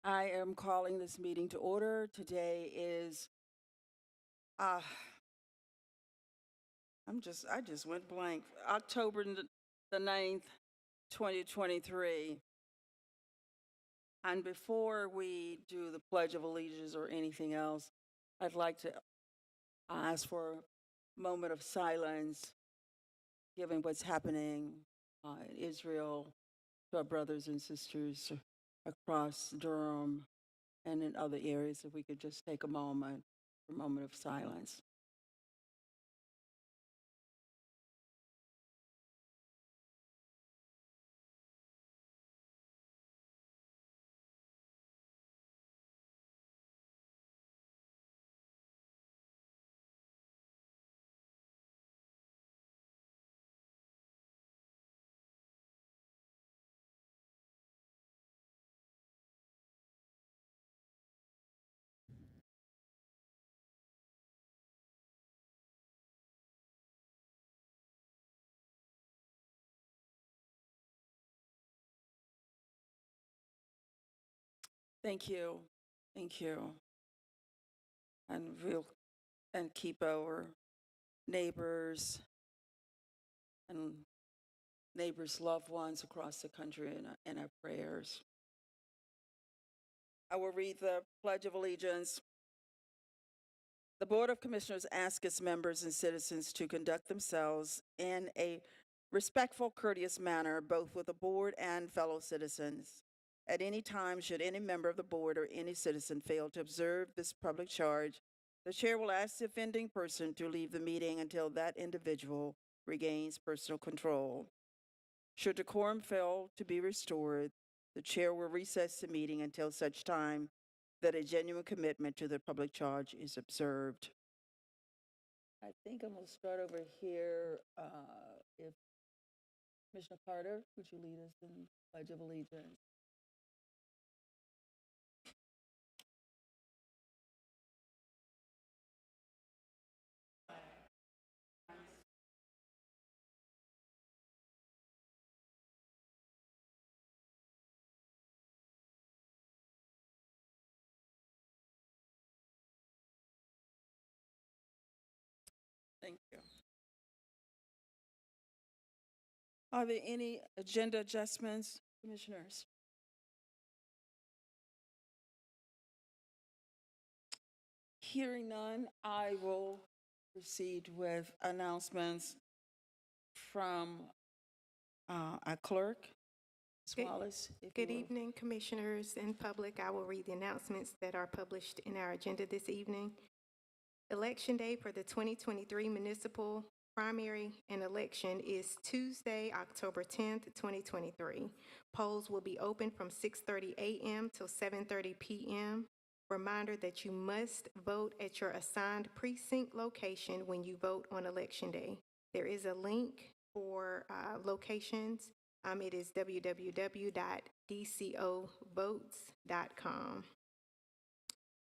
I am calling this meeting to order. Today is, uh, I just went blank. October the 9th, 2023. And before we do the Pledge of Allegiance or anything else, I'd like to ask for a moment of silence, given what's happening in Israel to our brothers and sisters across Durham and in other areas. If we could just take a moment for a moment of silence. Thank you. Thank you. And keep our neighbors and neighbors' loved ones across the country in our prayers. I will read the Pledge of Allegiance. The Board of Commissioners asks its members and citizens to conduct themselves in a respectful, courteous manner, both with the board and fellow citizens. At any time, should any member of the board or any citizen fail to observe this public charge, the chair will ask the offending person to leave the meeting until that individual regains personal control. Should decorum fail to be restored, the chair will recess the meeting until such time that a genuine commitment to the public charge is observed. I think I'm going to start over here. If Commissioner Carter, would you lead us in Pledge of Allegiance? Thank you. Are there any agenda adjustments, commissioners? Hearing none, I will proceed with announcements from our clerk, Ms. Good- Wallace. Good evening, commissioners and public. I will read the announcements that are published in our agenda this evening. Election day for the 2023 municipal primary and election is Tuesday, October 10th, 2023. Polls will be open from 6:30 a.m. till 7:30 p.m. Reminder that you must vote at your assigned precinct location when you vote on election day. There is a link for locations. It is www.dcovotes.com.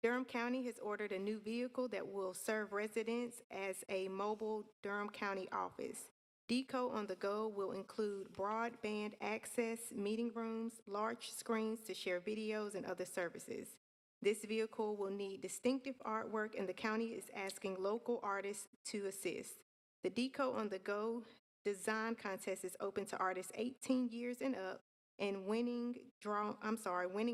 Durham County has ordered a new vehicle that will serve residents as a mobile Durham County office. DECO on the go will include broadband access, meeting rooms, large screens to share videos and other services. This vehicle will need distinctive artwork, and the county is asking local artists to assist. The DECO on the go design contest is open to artists 18 years and up, and winning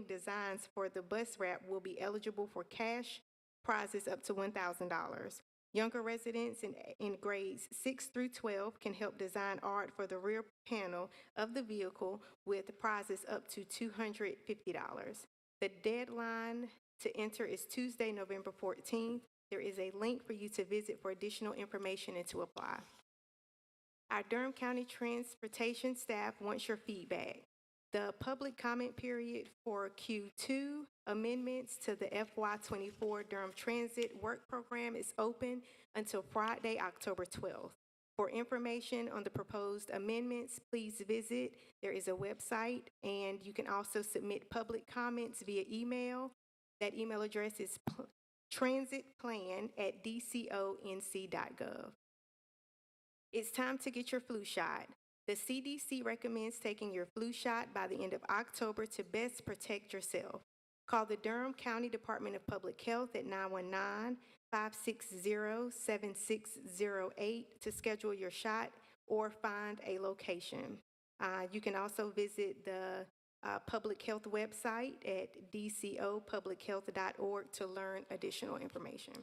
designs for the bus wrap will be eligible for cash prizes up to $1,000. Younger residents in grades 6 through 12 can help design art for the rear panel of the vehicle with prizes up to $250. The deadline to enter is Tuesday, November 14th. There is a link for you to visit for additional information and to apply. Our Durham County Transportation staff wants your feedback. The public comment period for Q2 amendments to the FY24 Durham Transit Work Program is open until Friday, October 12th. For information on the proposed amendments, please visit. There is a website, and you can also submit public comments via email. That email address is transitplan@dconc.gov. It's time to get your flu shot. The CDC recommends taking your flu shot by the end of October to best protect yourself. Call the Durham County Department of Public Health at 919-560-7608 to schedule your shot or find a location. You can also visit the public health website at dcopublichealth.org to learn additional information.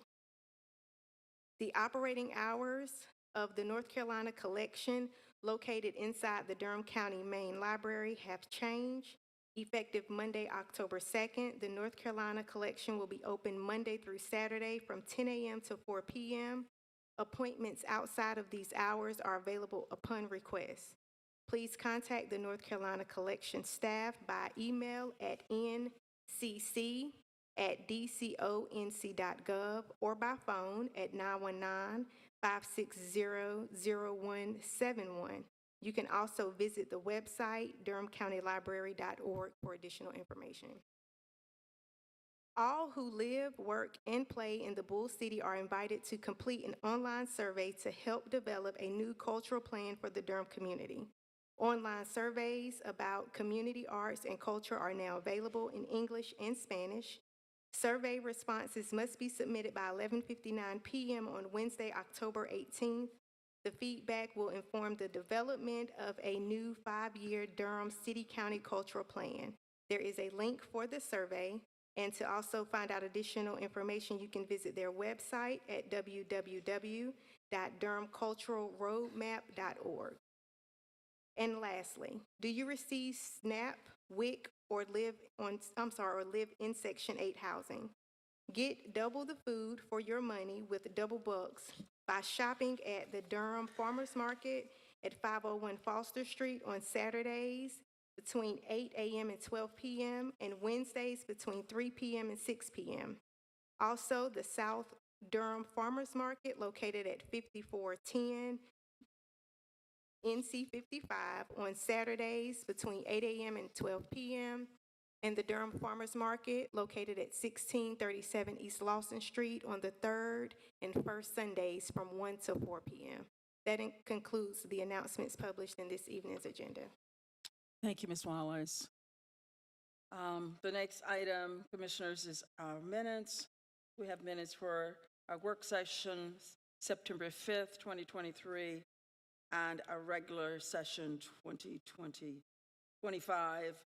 The operating hours of the North Carolina collection located inside the Durham County Main Library have changed. Effective Monday, October 2nd, the North Carolina collection will be open Monday through Saturday from 10 a.m. to 4 p.m. Appointments outside of these hours are available upon request. Please contact the North Carolina collection staff by email at ncc@dconc.gov or by phone at 919-560-0171. You can also visit the website durhamcountylibrary.org for additional information. All who live, work, and play in the Bull City are invited to complete an online survey to help develop a new cultural plan for the Durham community. Online surveys about community arts and culture are now available in English and Spanish. Survey responses must be submitted by 11:59 p.m. on Wednesday, October 18th. The feedback will inform the development of a new 5-year Durham City-County Cultural Plan. There is a link for the survey, and to also find out additional information, you can visit their website at www.durhamculturalroadmap.org. And lastly, do you receive SNAP, WIC, or live in Section 8 housing? Get double the food for your money with double bucks by shopping at the Durham Farmers Market at 501 Foster Street on Saturdays between 8 a.m. and 12 p.m. and Wednesdays between 3 p.m. and 6 p.m. Also, the South Durham Farmers Market located at 5410 NC 55 on Saturdays between 8 a.m. and 12 p.m. and the Durham Farmers Market located at 1637 East Lawson Street on the 3rd and 1st Sundays from 1 to 4 p.m. That concludes the announcements published in this evening's agenda. Thank you, Ms. Wallace. The next item, Commissioners, is our minutes. We have minutes for our work session, September 5th, 2023, and our regular session 2025,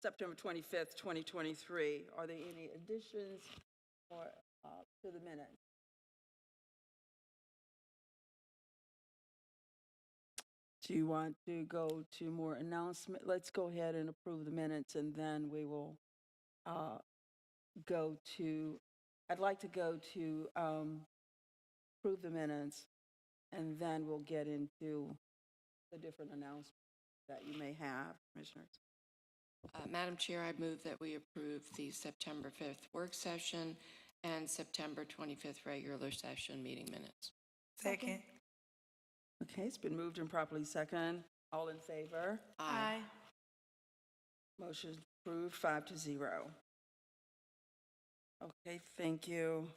September 25th, 2023. Are there any additions or to the minutes? Do you want to go to more announcement? Let's go ahead and approve the minutes, and then we will go to, I'd like to go to approve the minutes, and then we'll get into the different announcements that you may have, Commissioners. Madam Chair, I move that we approve the September 5th work session and September 25th regular session meeting minutes. Second. Okay, it's been moved and properly second. All in favor? Aye. Motion approved 5-0. Okay, thank you.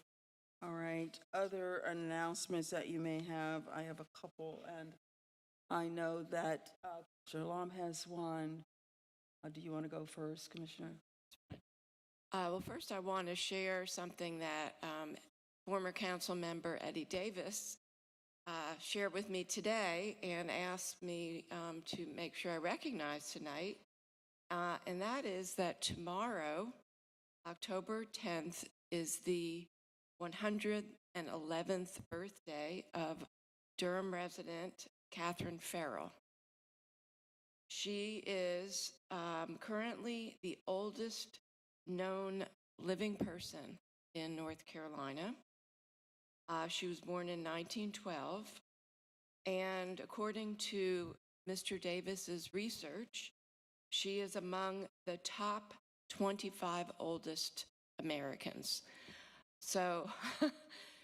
All right, other announcements that you may have, I have a couple, and I know that Commissioner Lom has one. Do you want to go first, Commissioner? Well, first I want to share something that former council member Eddie Davis shared with me today and asked me to make sure I recognize tonight. And that is that tomorrow, October 10th, is the 111th birthday of Durham resident Catherine Farrell. She is currently the oldest known living person in North Carolina. She was born in 1912, and according to Mr. Davis's research, she is among the top 25 oldest Americans. So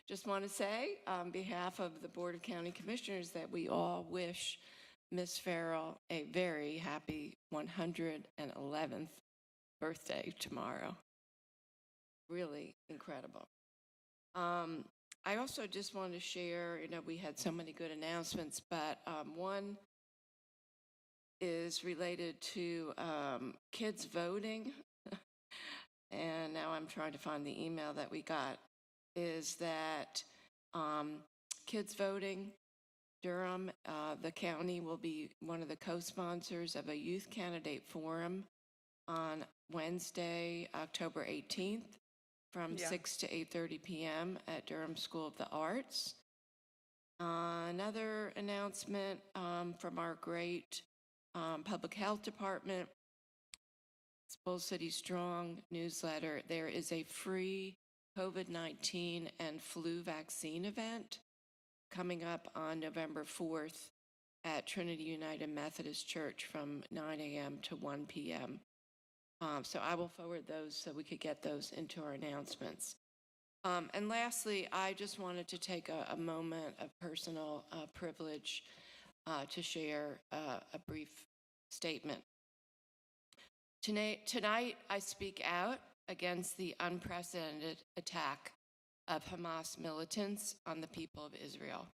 just want to say on behalf of the Board of County Commissioners that we all wish Ms. Farrell a very happy 111th birthday tomorrow. Really incredible. I also just want to share, we had so many good announcements, but one is related to kids voting. trying to find the email that we got, is that kids voting, Durham, the county will be one of the co-sponsors of a youth candidate forum on Wednesday, October 18th from Yeah. 6 to 8:30 p.m. at Durham School of the Arts. Another announcement from our great public health department, Bull City Strong newsletter. There is a free COVID-19 and flu vaccine event coming up on November 4th at Trinity United Methodist Church from 9 a.m. to 1 p.m. So I will forward those so we could get those into our announcements. And lastly, I just wanted to take a moment of personal privilege to share a brief statement. Tonight, I speak out against the unprecedented attack of Hamas militants on the people of Israel.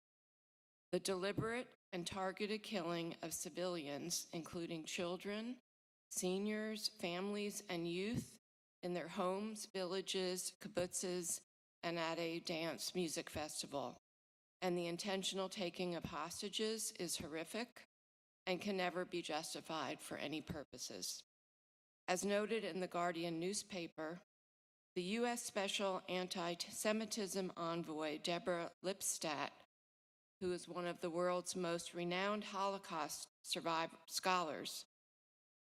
The deliberate and targeted killing of civilians, including children, seniors, families, and youth in their homes, villages, kibbutzes, and at a dance music festival, and the intentional taking of hostages is horrific and can never be justified for any purposes. As noted in the Guardian newspaper, the U.S. Special Anti-Semitism Envoy Deborah Lipstadt, who is one of the world's most renowned Holocaust scholars,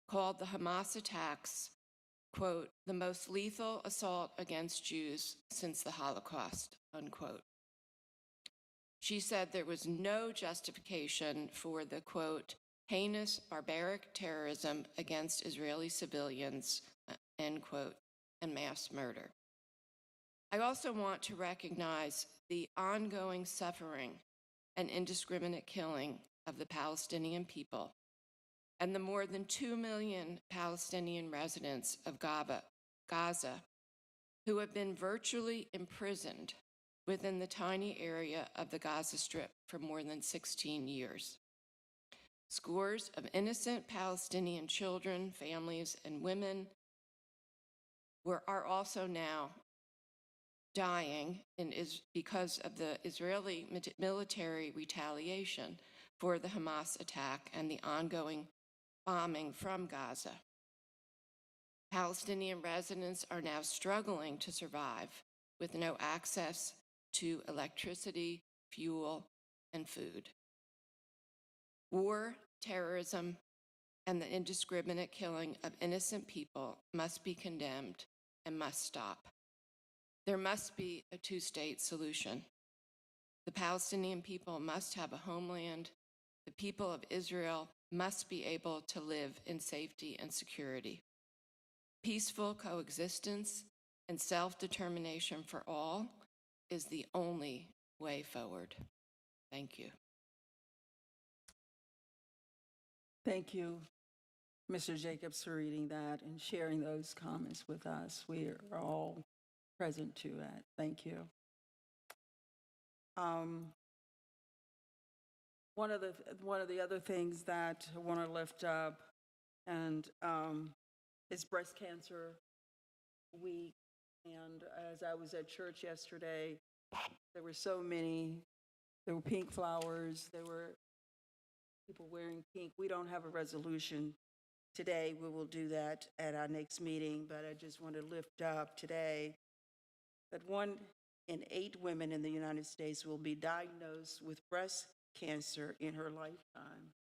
called the Hamas attacks, quote, the most lethal assault against Jews since the Holocaust, unquote. She said there was no justification for the, quote, heinous, barbaric terrorism against Israeli civilians, end quote, and mass murder. I also want to recognize the ongoing suffering and indiscriminate killing of the Palestinian people and the more than 2 million Palestinian residents of Gaza who have been virtually imprisoned within the tiny area of the Gaza Strip for more than 16 years. Scores of innocent Palestinian children, families, and women are also now dying because of the Israeli military retaliation for the Hamas attack and the ongoing bombing from Gaza. Palestinian residents are now struggling to survive with no access to electricity, fuel, and food. War, terrorism, and the indiscriminate killing of innocent people must be condemned and must stop. There must be a two-state solution. The Palestinian people must have a homeland. The people of Israel must be able to live in safety and security. Peaceful coexistence and self-determination for all is the only way forward. Thank you. Thank you, Mr. Jacobs, for reading that and sharing those comments with us. We are all present to that. Thank you. One of the other things that I want to lift up and is Breast Cancer Week. And as I was at church yesterday, there were so many. There were pink flowers. There were people wearing pink. We don't have a resolution today. We will do that at our next meeting, but I just want to lift up today that 1 in 8 women in the United States will be diagnosed with breast cancer in her lifetime.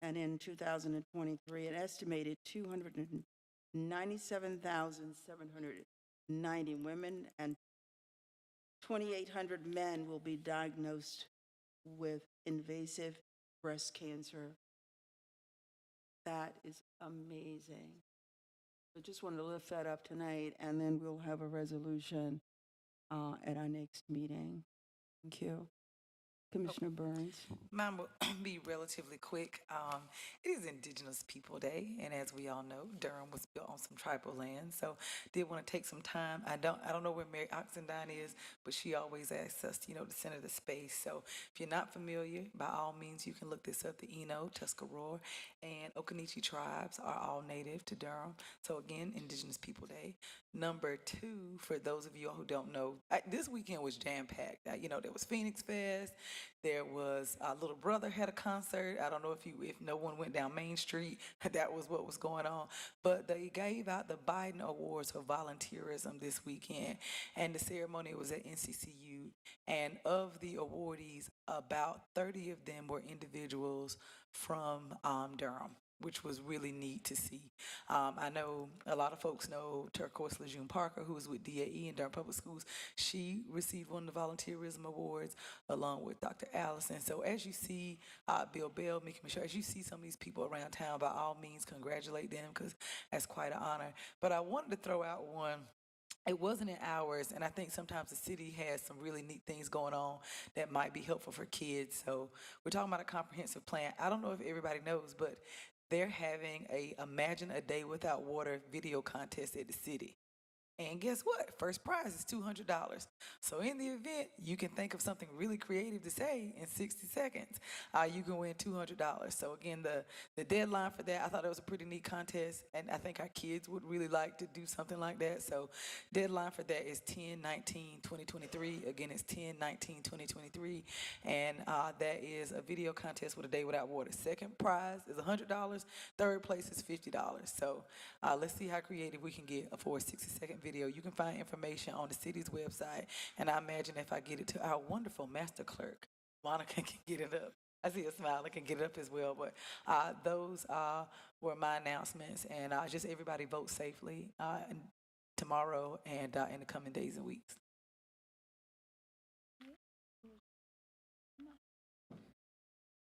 And in 2023, an estimated 297,790 women and 2,800 men will be diagnosed with invasive breast cancer. That is amazing. I just wanted to lift that up tonight, and then we'll have a resolution at our next meeting. Thank you. Commissioner Burns. Mine will be relatively quick. It is Indigenous People Day, and as we all know, Durham was built on some tribal land. So, did want to take some time. I don't know where Mary Oxendine is, but she always asks us, to center the space. So, if you're not familiar, by all means, you can look this up. The Eno, Tuscarora, and Occaneechi tribes are all native to Durham. So, again, Indigenous People Day. Number two, for those of you who don't know, this weekend was jam packed. There was Phoenix Fest. There was Little Brother had a concert. I don't know if no one went down Main Street. That was what was going on. But they gave out the Biden Awards for volunteerism this weekend, and the ceremony was at NCCU. And of the awardees, about 30 of them were individuals from Durham, which was really neat to see. I know a lot of folks know Turquoise Lejeune Parker, who was with DAE in Durham Public Schools. She received one of the volunteerism awards along with Dr. Allison. So as you see Bill Bell, Mickey Michelle, as you see some of these people around town, by all means, congratulate them because that's quite an honor. But I wanted to throw out one. It wasn't in ours, and I think sometimes the city has some really neat things going on that might be helpful for kids. So we're talking about a comprehensive plan. I don't know if everybody knows, but they're having a Imagine a Day Without Water video contest at the city. And guess what? First prize is $200. So in the event, you can think of something really creative to say in 60 seconds. You can win $200. So again, the deadline for that, I thought it was a pretty neat contest, and I think our kids would really like to do something like that. So deadline for that is 10/19/2023. Again, it's 10/19/2023, and that is a video contest with a day without water. Second prize is $100. Third place is $50. So let's see how creative we can get for a 60-second video. You can find information on the city's website, and I imagine if I get it to our wonderful master clerk, Monica can get it up. I see a smile, I can get it up as well. But those were my announcements, and just everybody vote safely tomorrow and in the coming days and weeks.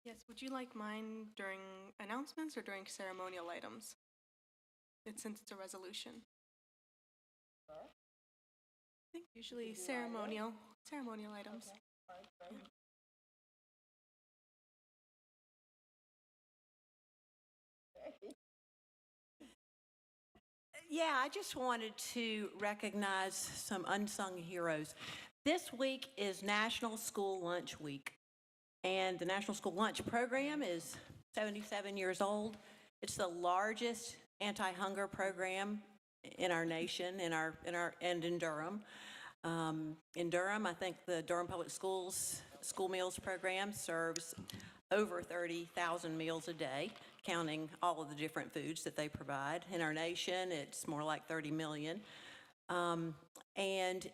Yes, would you like mine during announcements or during ceremonial items? Since it's a resolution. I think usually ceremonial items. Yeah, I just wanted to recognize some unsung heroes. This week is National School Lunch Week, and the National School Lunch Program is 77 years old. It's the largest anti-hunger program in our nation, and in Durham. In Durham, I think the Durham Public Schools school meals program serves over 30,000 meals a day, counting all of the different foods that they provide. In our nation, it's more like 30 million. And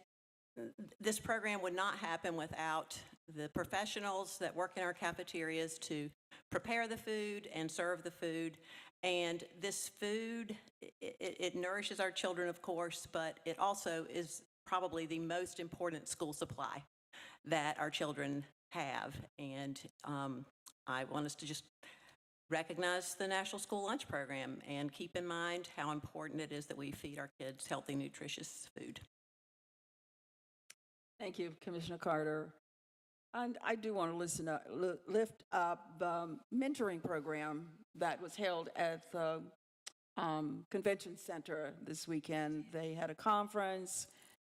this program would not happen without the professionals that work in our cafeterias to prepare the food and serve the food. And this food, it nourishes our children, of course, but it also is probably the most important school supply that our children have. And I want us to just recognize the National School Lunch Program and keep in mind how important it is that we feed our kids healthy, nutritious food. Thank you, Commissioner Carter. And I do want to lift up the mentoring program that was held at the Convention Center this weekend. They had a conference,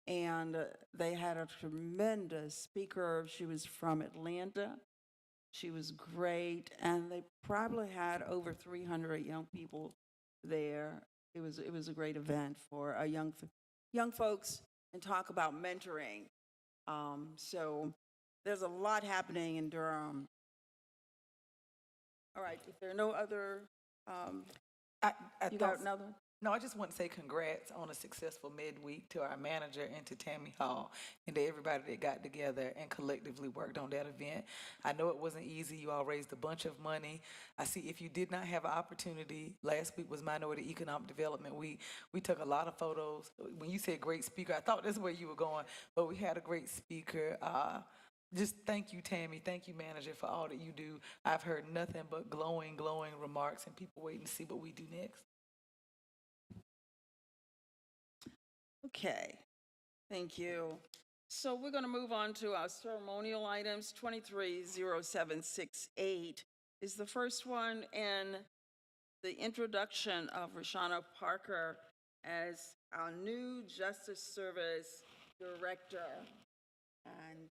and they had a tremendous speaker. She was from Atlanta. She was great, and they probably had over 300 young people there. It was a great event for young folks and talk about mentoring. So there's a lot happening in Durham. All right, if there are no other, you got another? No, I just want to say congrats on a successful midweek to our manager and to Tammy Hall and to everybody that got together and collectively worked on that event. I know it wasn't easy. You all raised a bunch of money. I see if you did not have an opportunity, last week was Minority Economic Development Week. We took a lot of photos. When you said great speaker, I thought that's where you were going, but we had a great speaker. Just thank you, Tammy. Thank you, manager, for all that you do. I've heard nothing but glowing remarks, and people waiting to see what we do next. Okay, thank you. So we're going to move on to our ceremonial items. 230768 is the first one, and the introduction of Rashana Parker as our new Justice Service Director. And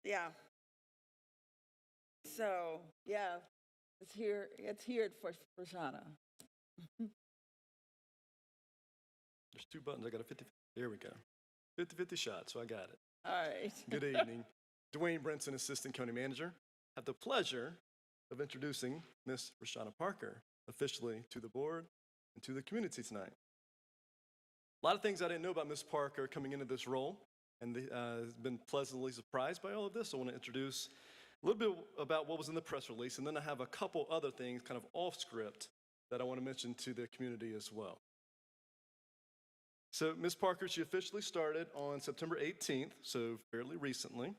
yeah. So, yeah, let's hear it for Rashana. There's two buttons. I got a 50. There we go. 50-50 shot, so I got it. All right. Good evening. Dwayne Brinson, Assistant County Manager. I have the pleasure of introducing Miss Rashana Parker officially to the board and to the community tonight. A lot of things I didn't know about Miss Parker coming into this role, and has been pleasantly surprised by all of this. I want to introduce a little bit about what was in the press release, and then I have a couple other things kind of off script that I want to mention to the community as well. So Ms. Parker, she officially started on September 18th, so fairly recently.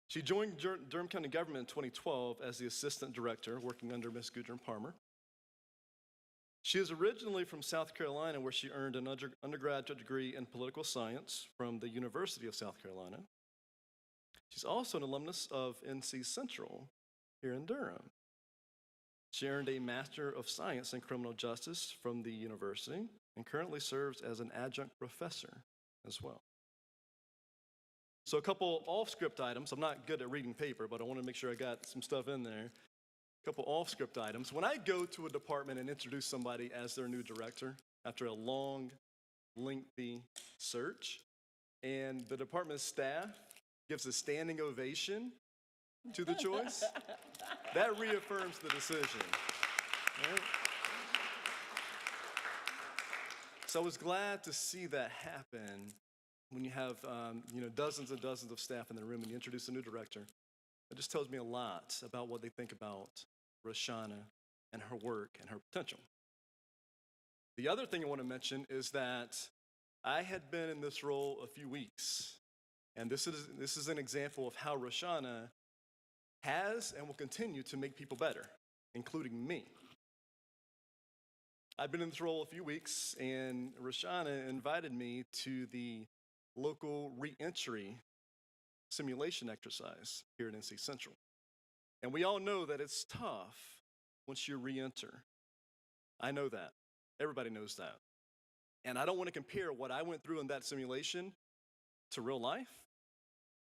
She joined Durham County government in 2012 as the assistant director, working under Ms. Gudrun Palmer. She is originally from South Carolina, where she earned an undergraduate degree in political science from the University of South Carolina. She's also an alumnus of NC Central here in Durham. She earned a Master of Science in Criminal Justice from the university and currently serves as an adjunct professor as well. So a couple off-script items. I'm not good at reading paper, but I want to make sure I got some stuff in there. A couple off-script items. When I go to a department and introduce somebody as their new director after a long, lengthy search, and the department staff gives a standing ovation to the choice, that reaffirms the decision. Right? So I was glad to see that happen when you have dozens and dozens of staff in the room and you introduce a new director. It just tells me a lot about what they think about Rashana and her work and her potential. The other thing I want to mention is that I had been in this role a few weeks, and this is an example of how Rashana has and will continue to make people better, including me. I've been in this role a few weeks, and Rashana invited me to the local reentry simulation exercise here at NC Central. And we all know that it's tough once you reenter. I know that. Everybody knows that. And I don't want to compare what I went through in that simulation to real life,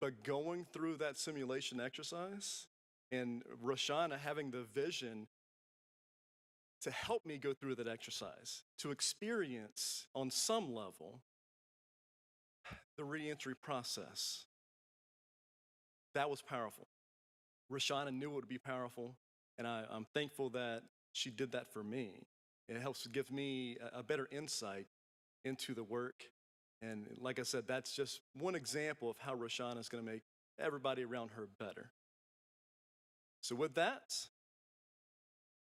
but going through that simulation exercise and Rashana having the vision to help me go through that exercise, to experience on some level the reentry process. That was powerful. Rashana knew it would be powerful, and I'm thankful that she did that for me. It helps to give me a better insight into the work. And like I said, that's just one example of how Rashana is going to make everybody around her better. So with that,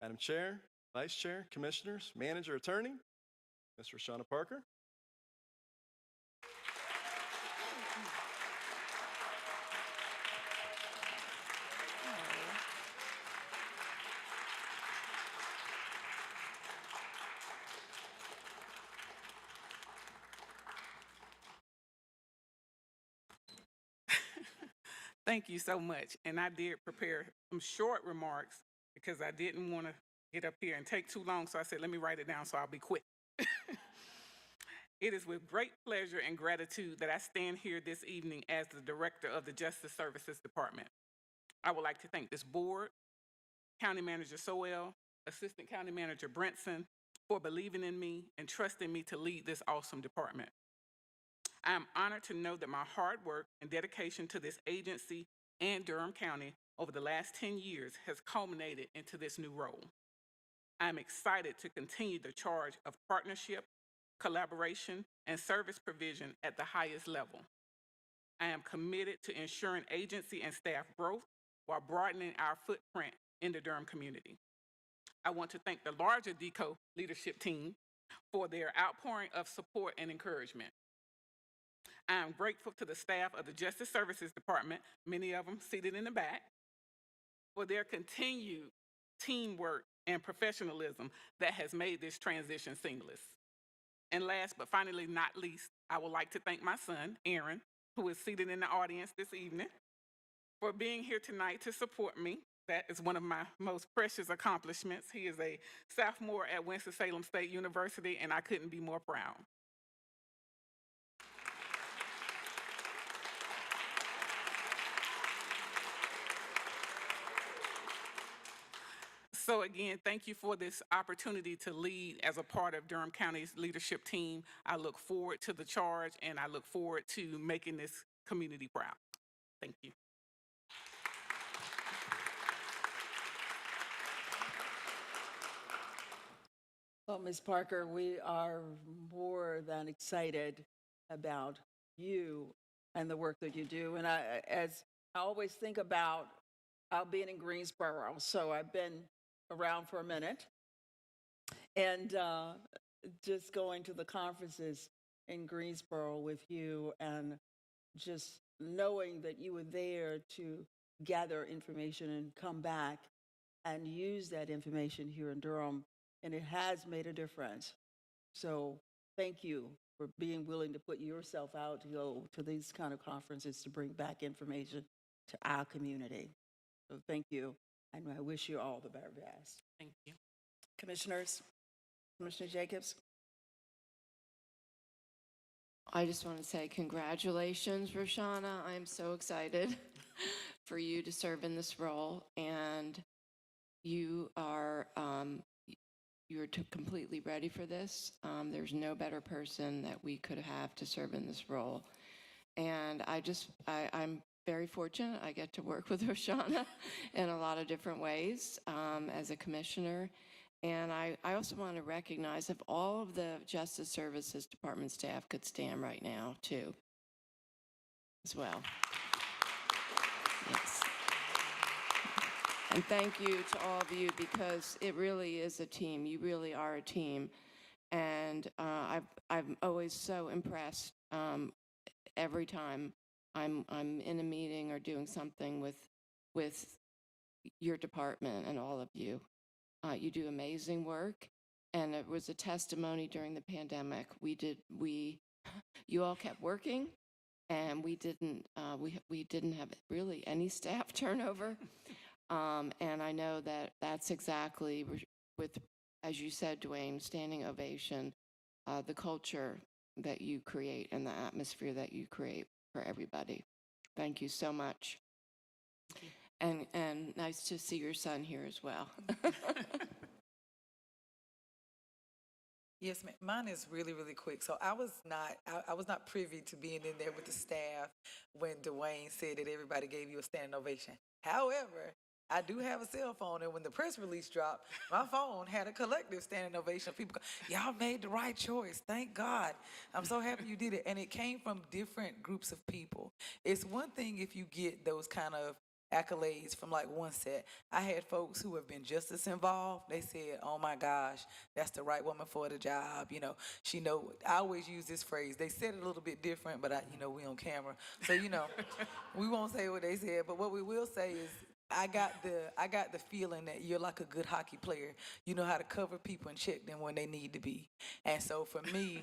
Madam Chair, Vice Chair, Commissioners, Manager, Attorney, Ms. Rashana Parker. Thank you so much. And I did prepare some short remarks because I didn't want to get up here and take too long. So I said, let me write it down so I'll be quick. It is with great pleasure and gratitude that I stand here this evening as the Director of the Justice Services Department. I would like to thank this board, County Manager Sowell, Assistant County Manager Brinson, for believing in me and trusting me to lead this awesome department. I am honored to know that my hard work and dedication to this agency and Durham County over the last 10 years has culminated into this new role. I am excited to continue the charge of partnership, collaboration, and service provision at the highest level. I am committed to ensuring agency and staff growth while broadening our footprint in the Durham community. I want to thank the larger DECO leadership team for their outpouring of support and encouragement. I am grateful to the staff of the Justice Services Department, many of them seated in the back, for their continued teamwork and professionalism that has made this transition seamless. And last but finally not least, I would like to thank my son, Aaron, who is seated in the audience this evening, for being here tonight to support me. That is one of my most precious accomplishments. He is a sophomore at Winston-Salem State University, and I couldn't be more proud. So again, thank you for this opportunity to lead as a part of Durham County's leadership team. I look forward to the charge, and I look forward to making this community proud. Thank you. Well, Ms. Parker, we are more than excited about you and the work that you do. And as I always think about being in Greensboro, so I've been around for a minute, and just going to the conferences in Greensboro with you, and just knowing that you were there to gather information and come back and use that information here in Durham, and it has made a difference. So thank you for being willing to put yourself out to go to these kind of conferences to bring back information to our community. So thank you, and I wish you all the very best. Thank you. Commissioners, Commissioner Jacobs. I just want to say congratulations, Roshana. I'm so excited for you to serve in this role, and you are you're completely ready for this. There's no better person that we could have to serve in this role, and I'm very fortunate. I get to work with Roshana in a lot of different ways as a commissioner. And I also want to recognize if all of the Justice Services Department staff could stand right now, too, as well. Yes. And thank you to all of you, because it really is a team. You really are a team. And I'm always so impressed every time I'm in a meeting or doing something with your department and all of you. You do amazing work, and it was a testimony during the pandemic. You all kept working, and we didn't have really any staff turnover. And I know that that's exactly with, as you said, Dwayne, standing ovation, the culture that you create and the atmosphere that you create for everybody. Thank you so much. Thank you. And nice to see your son here as well. Yes, ma'am. Mine is really, really quick. So I was not privy to being in there with the staff when Dwayne said that everybody gave you a standing ovation. However, I do have a cell phone, and when the press release dropped, my phone had a collective standing ovation. People go, y'all made the right choice. Thank God. I'm so happy you did it. And it came from different groups of people. It's one thing if you get those kind of accolades from like one set. I had folks who have been just as involved. They said, oh my gosh, that's the right woman for the job. You know, I always use this phrase. They said it a little bit different, but we on camera. So, we won't say what they said, but what we will say is, I got the feeling that you're like a good hockey player. You know how to cover people and check them when they need to be. And so for me,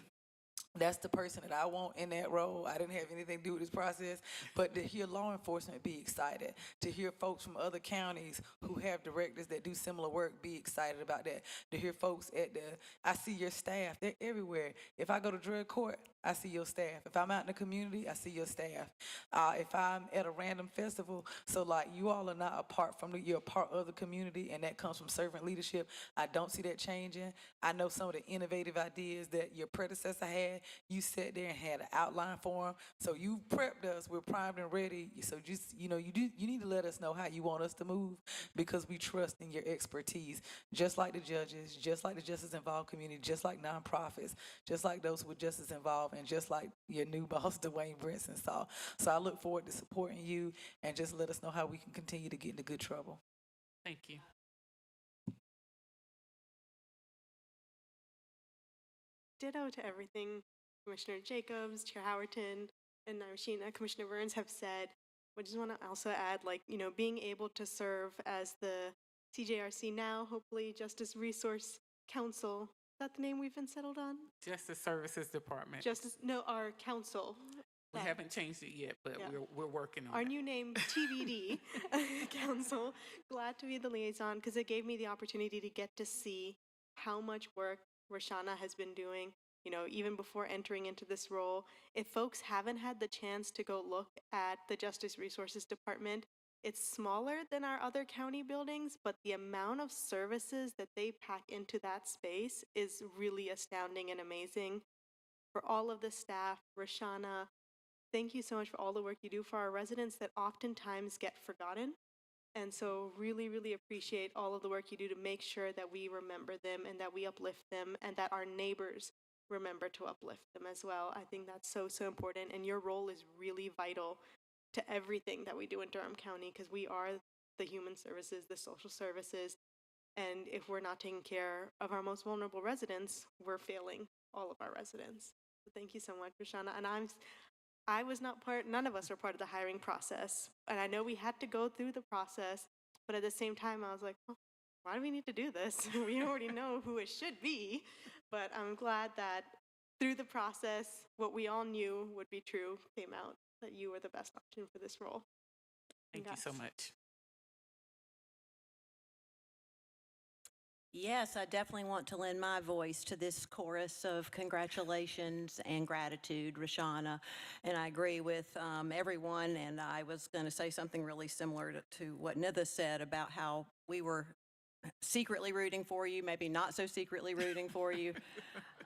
that's the person that I want in that role. I didn't have anything to do with this process, but to hear law enforcement be excited, to hear folks from other counties who have directors that do similar work be excited about that, to hear folks I see your staff, they're everywhere. If I go to drug court, I see your staff. If I'm out in the community, I see your staff. If I'm at a random festival, so like you all are not you're a part of the community, and that comes from servant leadership. I don't see that changing. I know some of the innovative ideas that your predecessor had. You sat there and had an outline for them. So you prepped us. We're primed and ready. So just, you need to let us know how you want us to move, because we trust in your expertise, just like the judges, just like the justice involved community, just like nonprofits, just like those who are justice involved, and just like your new boss, Dwayne Brinson saw. So I look forward to supporting you, and just let us know how we can continue to get into good trouble. Thank you. Ditto to everything Commissioner Jacobs, Chair Howerton, and Commissioner Burns have said. I just want to also add, being able to serve as the CJRC now, hopefully Justice Resource Council. Is that the name we've been settled on? Justice Services Department. Justice, no, our council. We haven't changed it yet, but Yeah. we're working on Our it. new name, TBD Council. Glad to be the liaison because it gave me the opportunity to get to see how much work Roshana has been doing, you know, even before entering into this role. If folks haven't had the chance to go look at the Justice Resources Department, it's smaller than our other county buildings, but the amount of services that they pack into that space is really astounding and amazing. For all of the staff, Roshana, thank you so much for all the work you do for our residents that oftentimes get forgotten. And so really, really appreciate all of the work you do to make sure that we remember them and that we uplift them and that our neighbors remember to uplift them as well. I think that's so, so important. And your role is really vital to everything that we do in Durham County because we are the human services, the social services. And if we're not taking care of our most vulnerable residents, we're failing all of our residents. So thank you so much, Roshana. And I was not part, none of us were part of the hiring process. And I know we had to go through the process, but at the same time, I was like, well, why do we need to do this? We already know who it should be. But I'm glad that through the process, what we all knew would be true came out, that you were the best option for this role. Thank you so Congrats. much. Yes, I definitely want to lend my voice to this chorus of congratulations and gratitude, Roshana. And I agree with everyone. And I was going to say something really similar to what Nitha said about how we were secretly rooting for you, maybe not so secretly rooting for you,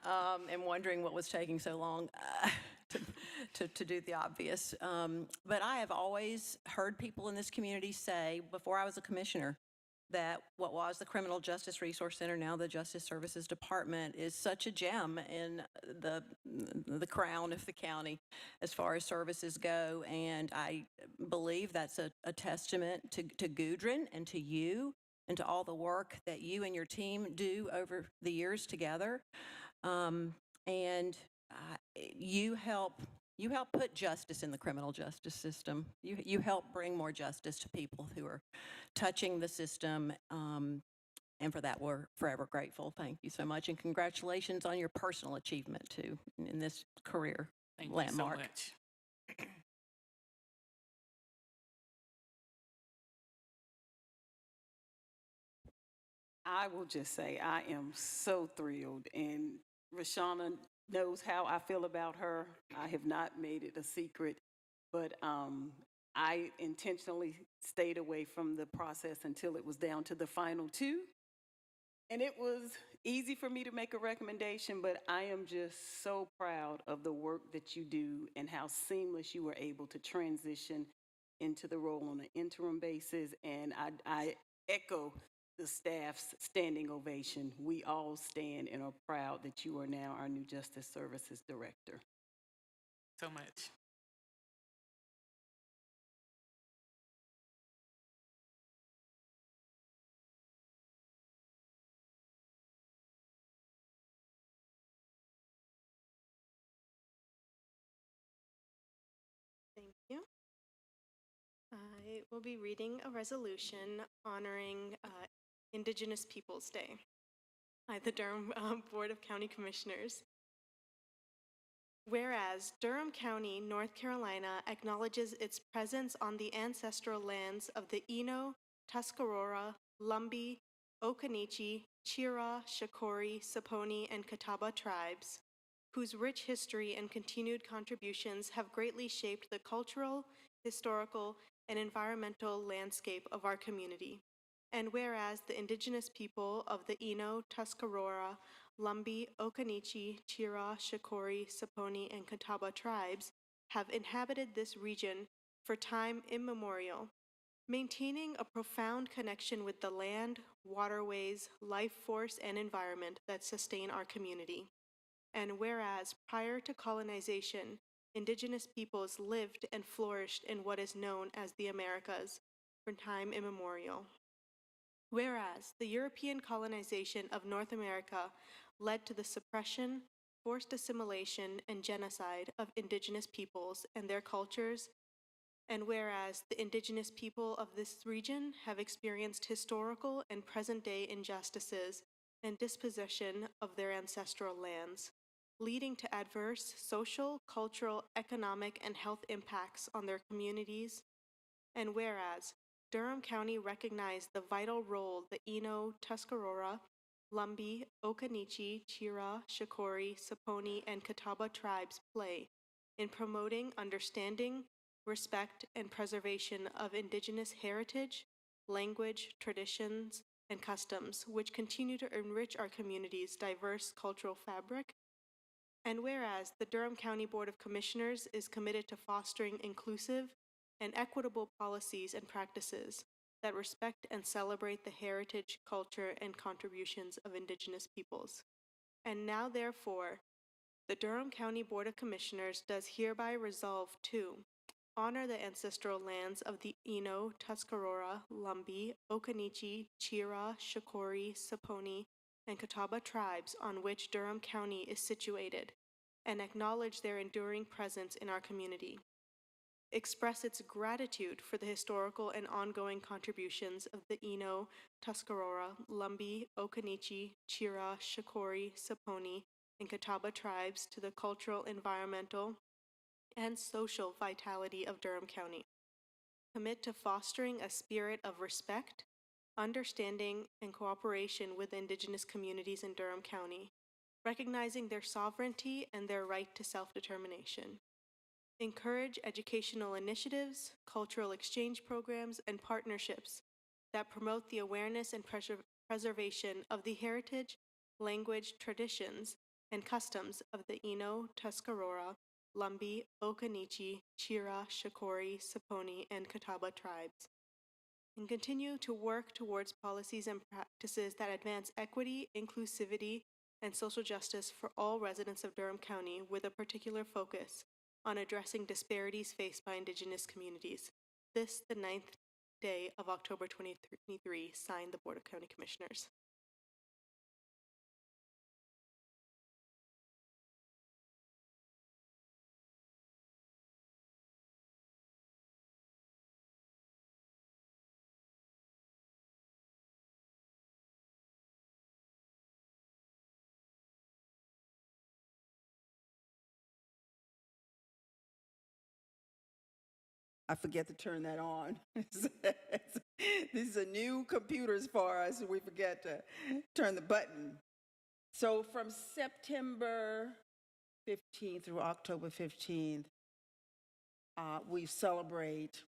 and wondering what was taking so long to do the obvious. But I have always heard people in this community say, before I was a commissioner, that what was the Criminal Justice Resource Center, now the Justice Services Department, is such a gem in the crown of the county as far as services go. And I believe that's a testament to Gudrun and to you and to all the work that you and your team do over the years together. And you help put justice in the criminal justice system. You help bring more justice to people who are touching the system, and for that we're forever grateful. Thank you so much, and congratulations on your personal achievement too in this career Thank landmark. you so much. I will just say I am so thrilled, and Roshana knows how I feel about her. I have not made it a secret, but I intentionally stayed away from the process until it was down to the final two. And it was easy for me to make a recommendation, but I am just so proud of the work that you do and how seamless you were able to transition into the role on an interim basis. And I echo the staff's standing ovation. We all stand and are proud that you are now our new Justice Services Director. So much. Thank you. I will be reading a resolution honoring Indigenous Peoples Day by the Durham Board of County Commissioners. Whereas Durham County, North Carolina acknowledges its presence on the ancestral lands of the Eno, Tuscarora, Lumbee, Occaneechi, Chira, Shakori, Saponi, and Catawba tribes, whose rich history and continued contributions have greatly shaped the cultural, historical, and environmental landscape of our community. And whereas the indigenous people of the Eno, Tuscarora, Lumbee, Occaneechi, Chira, Shakori, Saponi, and Catawba tribes have inhabited this region for time immemorial, maintaining a profound connection with the land, waterways, life force, and environment that sustain our community. And whereas prior to colonization, indigenous peoples lived and flourished in what is known as the Americas from time immemorial. Whereas the European colonization of North America led to the suppression, forced assimilation, and genocide of indigenous peoples and their cultures, And whereas the indigenous people of this region have experienced historical and present-day injustices and dispossession of their ancestral lands, leading to adverse social, cultural, economic, and health impacts on their communities. And whereas Durham County recognized the vital role the Eno, Tuscarora, Lumbee, Occaneechi, Chira, Shakori, Saponi, and Catawba tribes play in promoting understanding, respect, and preservation of Indigenous heritage, language, traditions, and customs, which continue to enrich our community's diverse cultural fabric. And whereas the Durham County Board of Commissioners is committed to fostering inclusive and equitable policies and practices that respect and celebrate the heritage, culture, and contributions of Indigenous peoples. And now, therefore, the Durham County Board of Commissioners does hereby resolve to honor the ancestral lands of the Eno, Tuscarora, Lumbee, Occaneechi, Chira, Shakori, Saponi, and Catawba tribes on which Durham County is situated, and acknowledge their enduring presence in our community. Express its gratitude for the historical and ongoing contributions of the Eno, Tuscarora, Lumbee, Occaneechi, Chira, Shakori, Saponi, and Catawba tribes to the cultural, environmental, and social vitality of Durham County. Commit to fostering a spirit of respect, understanding, and cooperation with Indigenous communities in Durham County, recognizing their sovereignty and their right to self-determination. Encourage educational initiatives, cultural exchange programs, and partnerships that promote the awareness and preservation of the heritage, language, traditions, and customs of the Eno, Tuscarora, Lumbee, Occaneechi, Chira, Shakori, Saponi, and Catawba tribes. And continue to work towards policies and practices that advance equity, inclusivity, and social justice for all residents of Durham County, with a particular focus on addressing disparities faced by Indigenous communities. This, the 9th day of October 2023, signed the Board of County Commissioners. I forget to turn that on. These are new computers for us, we forget to turn the button. So from September 15th through October 15th, we celebrate.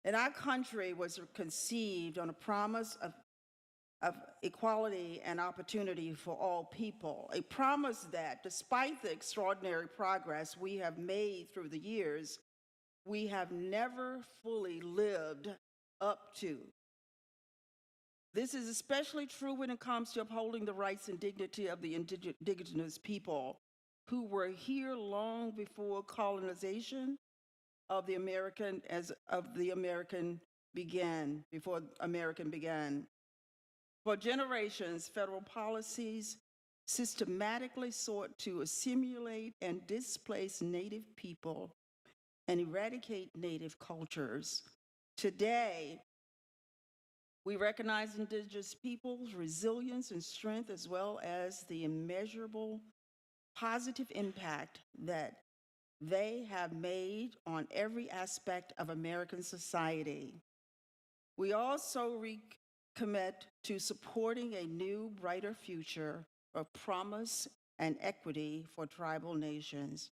And our country was conceived on a promise of equality and opportunity for all people, a promise that despite the extraordinary progress we have made through the years, we have never fully lived up to. This is especially true when it comes to upholding the rights and dignity of the indigenous people who were here long before colonization of the American before American began. For generations, federal policies systematically sought to assimilate and displace Native people and eradicate Native cultures. Today, we recognize Indigenous peoples' resilience and strength, as well as the immeasurable positive impact that they have made on every aspect of American society. We also recommit to supporting a new, brighter future of promise and equity for tribal nations,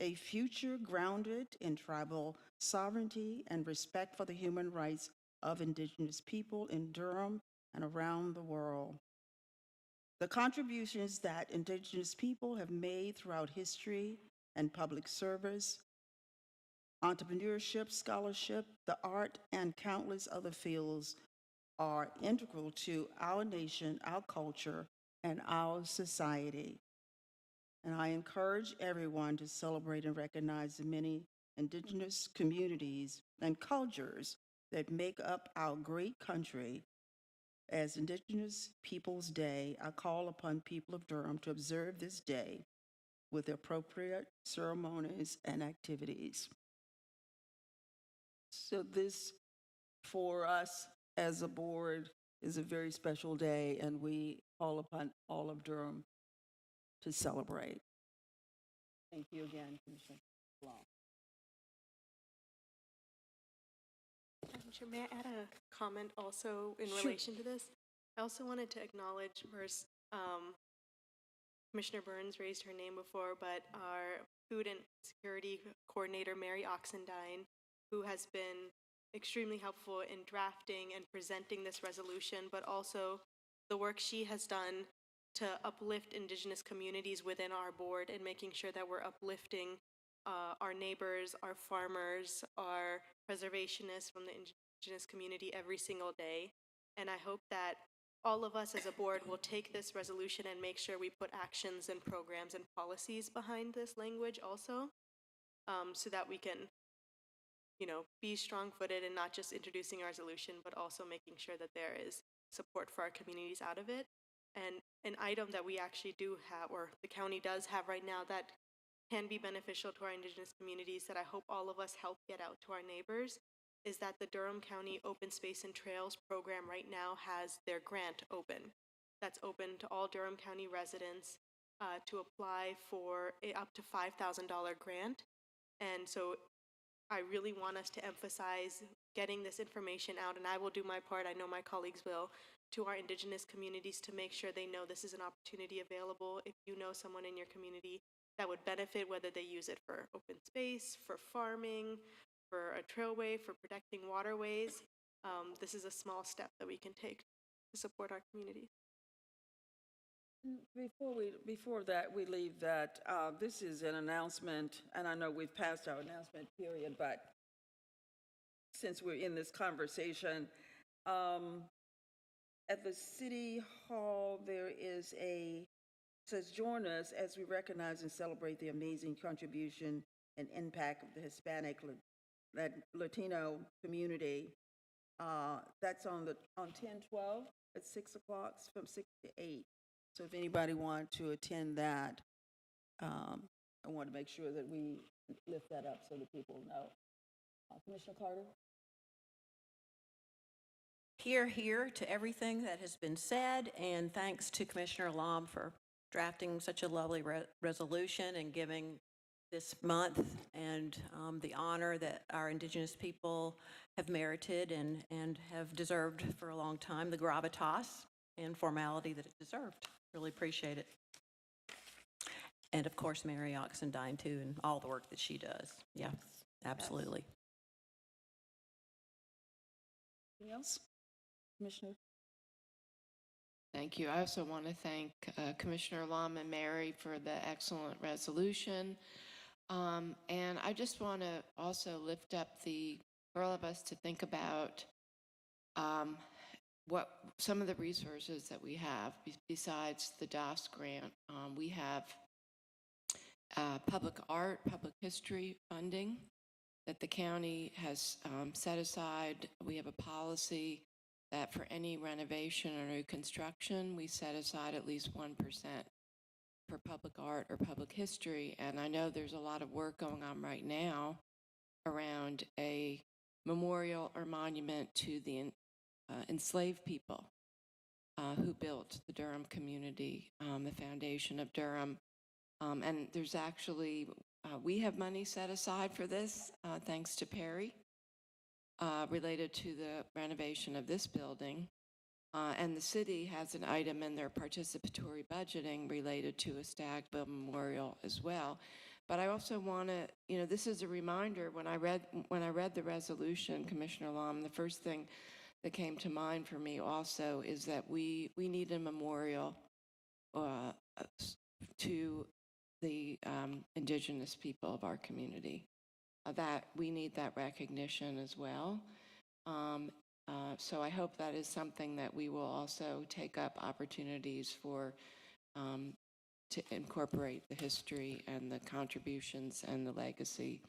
a future grounded in tribal sovereignty and respect for the human rights of Indigenous people in Durham and around the world. The contributions that Indigenous people have made throughout history and public service, entrepreneurship, scholarship, the art, and countless other fields are integral to our nation, our culture, and our society. And I encourage everyone to celebrate and recognize the many Indigenous communities and cultures that make up our great country. As Indigenous Peoples Day, I call upon people of Durham to observe this day with appropriate ceremonies and activities. So this, for us as a board, is a very special day, and we call upon all of Durham to celebrate. Thank you again, Commissioner Long. Madam Chair, may I add a comment also in Sure. relation to this? I also wanted to acknowledge first, Commissioner Burns raised her name before, but our Food and Security Coordinator, Mary Oxendine, who has been extremely helpful in drafting and presenting this resolution, but also the work she has done to uplift Indigenous communities within our board and making sure that we're uplifting our neighbors, our farmers, our preservationists from the Indigenous community every single day. And I hope that all of us as a board will take this resolution and make sure we put actions and programs and policies behind this language also, so that we can, be strong-footed and not just introducing a resolution, but also making sure that there is support for our communities out of it. And an item that we actually do have, or the county does have right now, that can be beneficial to our Indigenous communities that I hope all of us help get out to our neighbors, is that the Durham County Open Space and Trails program right now has their grant open. That's open to all Durham County residents to apply for a up to $5,000 grant. And so I really want us to emphasize getting this information out, and I will do my part, I know my colleagues will, to our Indigenous communities to make sure they know this is an opportunity available. If you know someone in your community that would benefit, whether they use it for open space, for farming, for a trailway, for protecting waterways, this is a small step that we can take to support our community. Before that, we leave that, this is an announcement, and I know we've passed our announcement period, but since we're in this conversation, at the City Hall, there is says, join us as we recognize and celebrate the amazing contribution and impact of the Hispanic Latino community. That's on 10/12 at 6 o'clock, from 6 to 8. So if anybody want to attend that, I want to make sure that we lift that up so that people know. Commissioner Carter? Here to everything that has been said, and thanks to Commissioner Lom for drafting such a lovely resolution and giving this month and the honor that our Indigenous people have merited and have deserved for a long time, the gravitas and formality that it deserved. Really appreciate it. And of course, Mary Oxendine too, and all the work that she does. Yeah, absolutely. Anything else? Commissioner? Thank you. I also want to thank Commissioner Lum and Mary for the excellent resolution. And I just want to also lift up for all of us to think about what some of the resources that we have besides the DOS grant. We have public art, public history funding that the county has set aside. We have a policy that for any renovation or new construction, we set aside at least 1% for public art or public history. And I know there's a lot of work going on right now around a memorial or monument to the enslaved people who built the Durham community, the foundation of Durham. And there's actually, we have money set aside for this, thanks to Perry, related to the renovation of this building. And the city has an item in their participatory budgeting related to a Stagville Memorial as well. But I also want to, this is a reminder, when I read the resolution, Commissioner Lom, the first thing that came to mind for me also is that we need a memorial to the Indigenous people of our community. That we need that recognition as well. So I hope that is something that we will also take up opportunities for to incorporate the history and the contributions and the legacy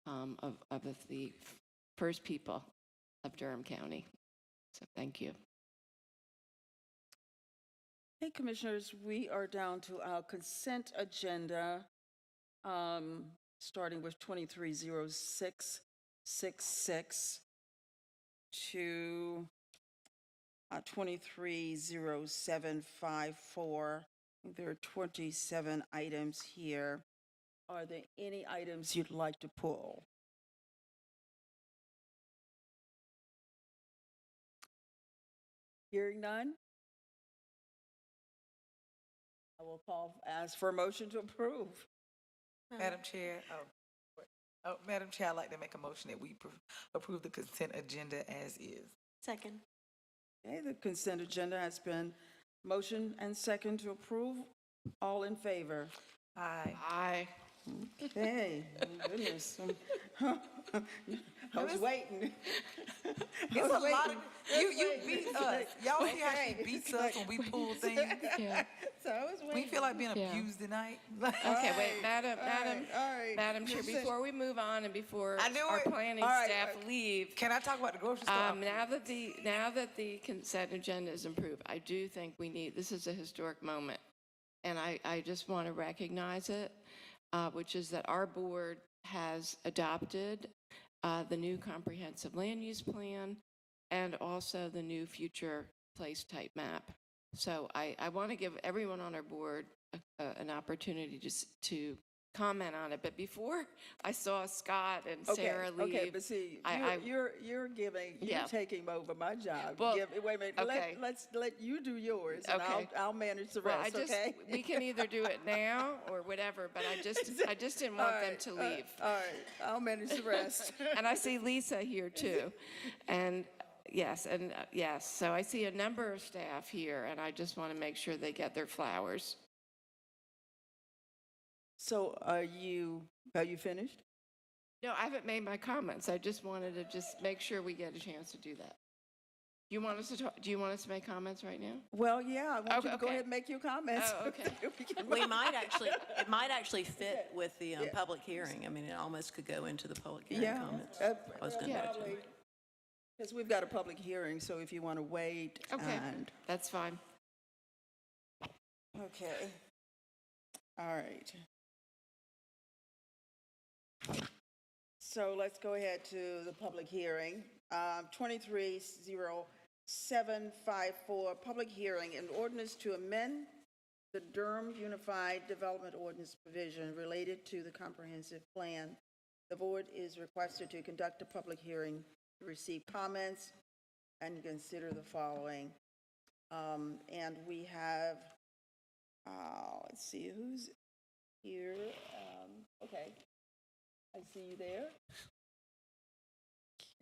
of the first people of Durham County. So thank you. Hey, Commissioners, we are down to our consent agenda, starting with 2306. 066 to 230754. There are 27 items here. Are there any items you'd like to pull? Hearing none? I will ask for a motion to approve. Madam Chair, Madam Chair, I'd like to make a motion that we approve the consent agenda as is. Second. Okay, the consent agenda has been motion and second to approve. All in favor? Aye. Aye. Okay, my goodness. I was waiting. It's a lot of, you beat us. Y'all see how she Okay. beats us when we pull things? Yeah. So I was We waiting. feel like being Yeah. abused tonight. Okay, wait, Madam all right. Chair, Consent- before we move on and before I knew our it. planning All right, staff leave, Can I talk about the grocery store? now that the consent agenda is improved, I do think this is a historic moment. And I just want to recognize it, which is that our board has adopted the new comprehensive land use plan and also the new future place type map. So I want to give everyone on our board an opportunity to comment on it. But before I saw Scott and Sarah leave. Okay, but see, you're taking over my job. Well, Wait a minute. okay. Let's let you do yours, and Okay. I'll manage the Well, rest. Okay. we can either do it now or whatever, but I just didn't want them to leave. All right, I'll manage the rest. And I see Lisa here too. And yes, so I see a number of staff here, and I just want to make sure they get their flowers. So are you finished? No, I haven't made my comments. I just wanted to make sure we get a chance to do that. Do you want us to make comments right now? Well, yeah, I want you to go Okay. ahead and make your comments. Oh, okay. It might actually fit with the public hearing. I mean, it almost could go into the public hearing Yeah. comments. I was gonna mention. Because we've got a public hearing, so if you want to wait. Okay, And, that's fine. okay. All right. So let's go ahead to the public hearing. 230754, public hearing, an ordinance to amend the Durham Unified Development Ordinance provision related to the comprehensive plan. The board is requested to conduct a public hearing to receive comments and consider the following. And we have, let's see who's here. Okay, I see you there.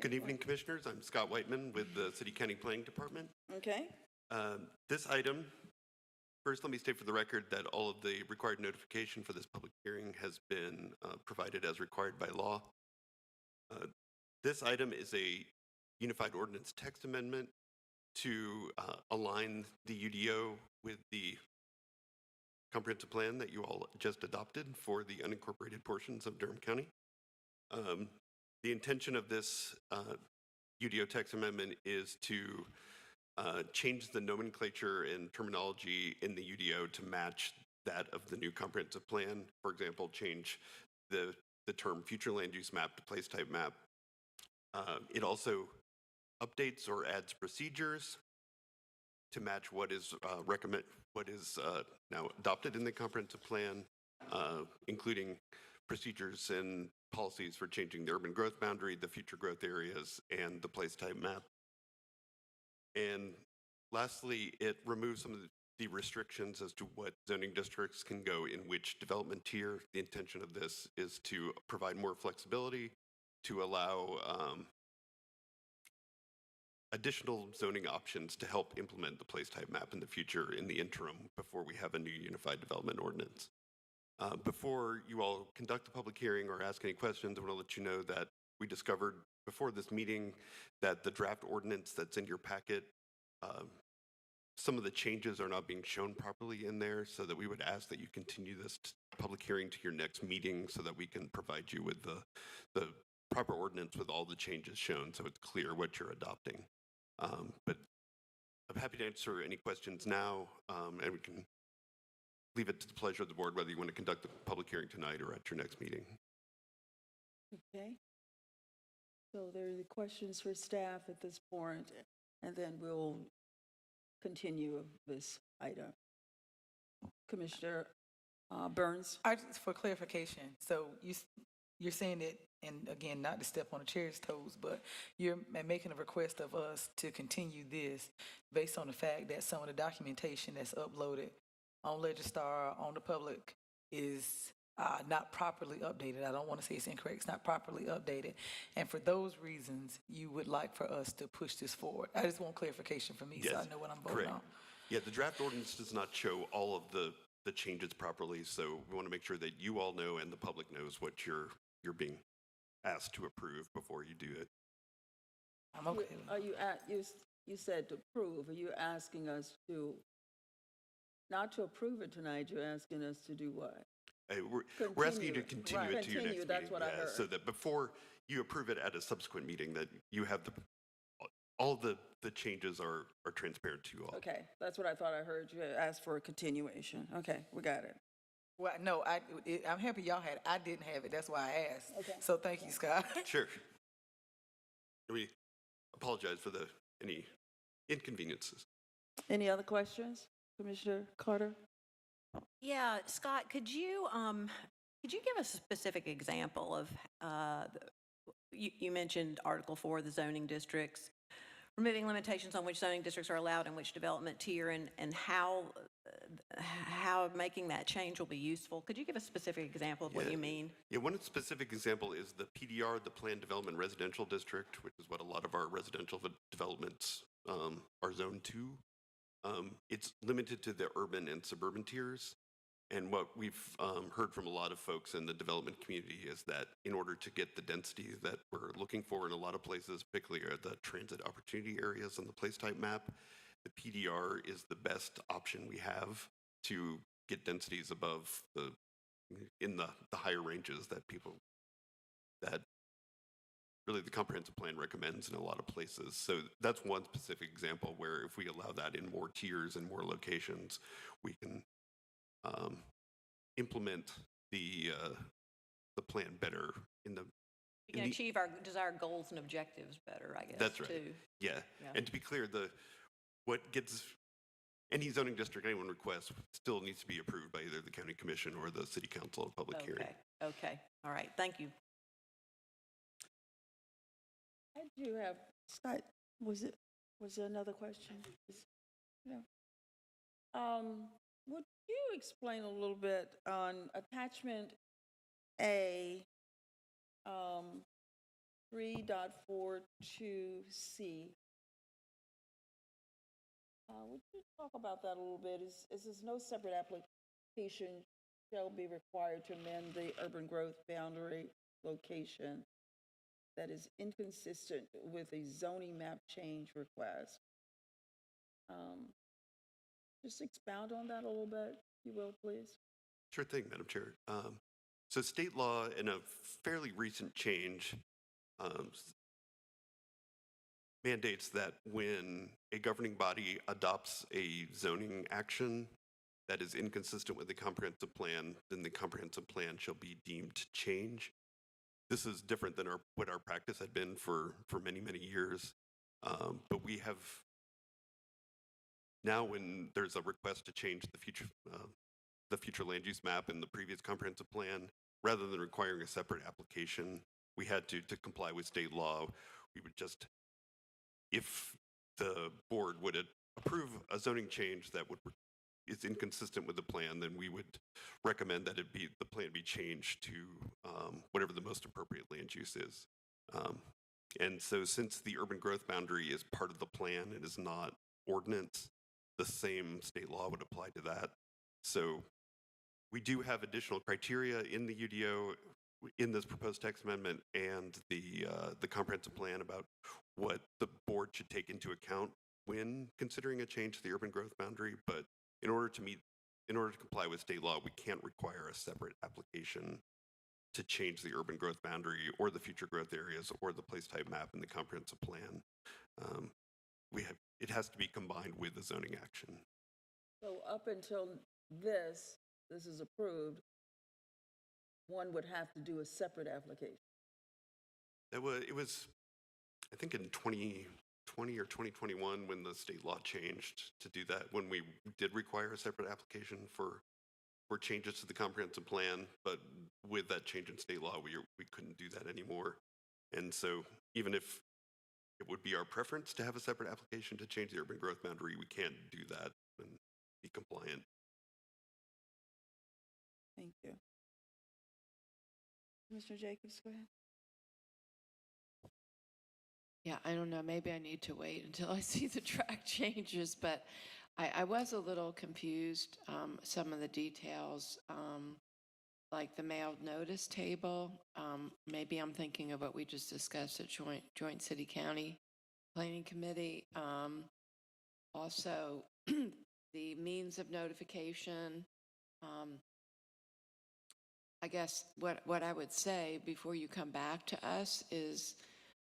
Good evening, Commissioners. I'm Scott Whiteman with the City County Planning Department. Okay, This item, first let me state for the record that all of the required notification for this public hearing has been provided as required by law. This item is a unified ordinance text amendment to align the UDO with the comprehensive plan that you all just adopted for the unincorporated portions of Durham County. The intention of this UDO text amendment is to change the nomenclature and terminology in the UDO to match that of the new comprehensive plan. For example, change the term future land use map to place type map. It also updates or adds procedures to match what is now adopted in the comprehensive plan, including procedures and policies for changing the urban growth boundary, the future growth areas, and the place type map. And lastly, it removes some of the restrictions as to what zoning districts can go in which development tier. The intention of this is to provide more flexibility to allow additional zoning options to help implement the place type map in the future in the interim before we have a new unified development ordinance. Before you all conduct the public hearing or ask any questions, I want to let you know that we discovered before this meeting that the draft ordinance that's in your packet, some of the changes are not being shown properly in there, so that we would ask that you continue this public hearing to your next meeting so that we can provide you with the proper ordinance with all the changes shown so it's clear what you're adopting. But I'm happy to answer any questions now, and we can leave it to the pleasure of the board whether you want to conduct the public hearing tonight or at your next meeting. okay. So there are the questions for staff at this point, and then we'll continue this item. Commissioner Burns? Just for clarification, so you're saying that, and again, not to step on the chair's toes, but you're making a request of us to continue this based on the fact that some of the documentation that's uploaded on Legistar, on the public, is not properly updated. I don't want to say it's incorrect, it's not properly updated. And for those reasons, you would like for us to push this forward. I just want clarification from me so I Yes, know what I'm voting correct. on. Yeah, the draft ordinance does not show all of the changes properly, so we want to make sure that you all know and the public knows what you're being asked to approve before you do it. I'm okay with Are you at, you said to approve, are you asking us to, not to approve it tonight, you're asking us to do what? We're asking you to Continue. continue it to your next Continue, meeting. that's what I yeah, heard. So that before you approve it at a subsequent meeting, that you have all the changes are transparent to you all. Okay, that's what I thought I heard. You asked for a continuation. Okay, we got it. Well, no, I'm happy y'all had it. I didn't have it. That's why I asked. Okay. So thank you, Scott. Sure. We apologize for any inconveniences. Any other questions? Commissioner Carter? Yeah, Scott, could you give us a specific example of, you mentioned Article 4, the zoning districts, removing limitations on which zoning districts are allowed in which development tier, and how making that change will be useful. Could you give a specific example of what you mean? Yeah, one specific example is the PDR, the Planned Development Residential District, which is what a lot of our residential developments are zoned to. It's limited to the urban and suburban tiers. And what we've heard from a lot of folks in the development community is that in order to get the density that we're looking for in a lot of places, particularly the transit opportunity areas on the place type map, the PDR is the best option we have to get densities above in the higher ranges that really the comprehensive plan recommends in a lot of places. So that's one specific example where if we allow that in more tiers and more locations, we can implement the plan better in the. We can achieve our desired goals and objectives better, I guess. That's right. Too. Yeah. And to be clear, what gets any zoning district anyone requests still needs to be approved by either the county commission or the city council at public hearing. Okay. All right. Thank you. I do have, Scott, was there another question? No. Would you explain a little bit on attachment A, 3.42C? Would you talk about that a little bit? Is this no separate application shall be required to amend the urban growth boundary location that is inconsistent with a zoning map change request? Just expound on that a little bit, if you will, please. Sure thing, Madam Chair. So state law in a fairly recent change mandates that when a governing body adopts a zoning action that is inconsistent with the comprehensive plan, then the comprehensive plan shall be deemed to change. This is different than what our practice had been for many, many years. But we have now, when there's a request to change the future land use map in the previous comprehensive plan, rather than requiring a separate application, we had to comply with state law. We would just, if the board would approve a zoning change that is inconsistent with the plan, then we would recommend that the plan be changed to whatever the most appropriate land use is. And so since the urban growth boundary is part of the plan, it is not ordinance, the same state law would apply to that. So we do have additional criteria in the UDO, in this proposed text amendment, and the comprehensive plan about what the board should take into account when considering a change to the urban growth boundary. But in order to comply with state law, we can't require a separate application to change the urban growth boundary or the future growth areas or the place type map in the comprehensive plan. It has to be combined with the zoning action. So up until this is approved, one would have to do a separate application. It was I think in 2020 or 2021, when the state law changed to do that, when we did require a separate application for changes to the comprehensive plan, but with that change in state law, we couldn't do that anymore. And so even if it would be our preference to have a separate application to change the urban growth boundary, we can't do that and be compliant. Thank you. Commissioner Jacobs, go ahead. Yeah, I don't know, maybe I need to wait until I see the track changes, but I was a little confused, some of the details, like the mailed notice table. Maybe I'm thinking of what we just discussed at Joint City County Planning Committee. Also, the means of notification. I guess what I would say before you come back to us is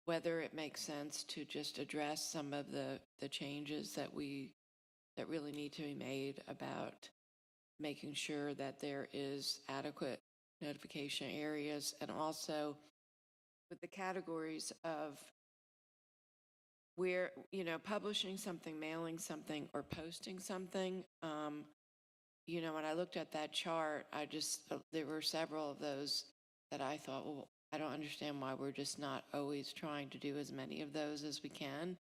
whether it makes sense to just address some of the changes that really need to be made about making sure that there is adequate notification areas, and also with the categories of where, publishing something, mailing something, or posting something. When I looked at that chart, there were several of those that I thought, well, I don't understand why we're just not always trying to do as many of those as we can.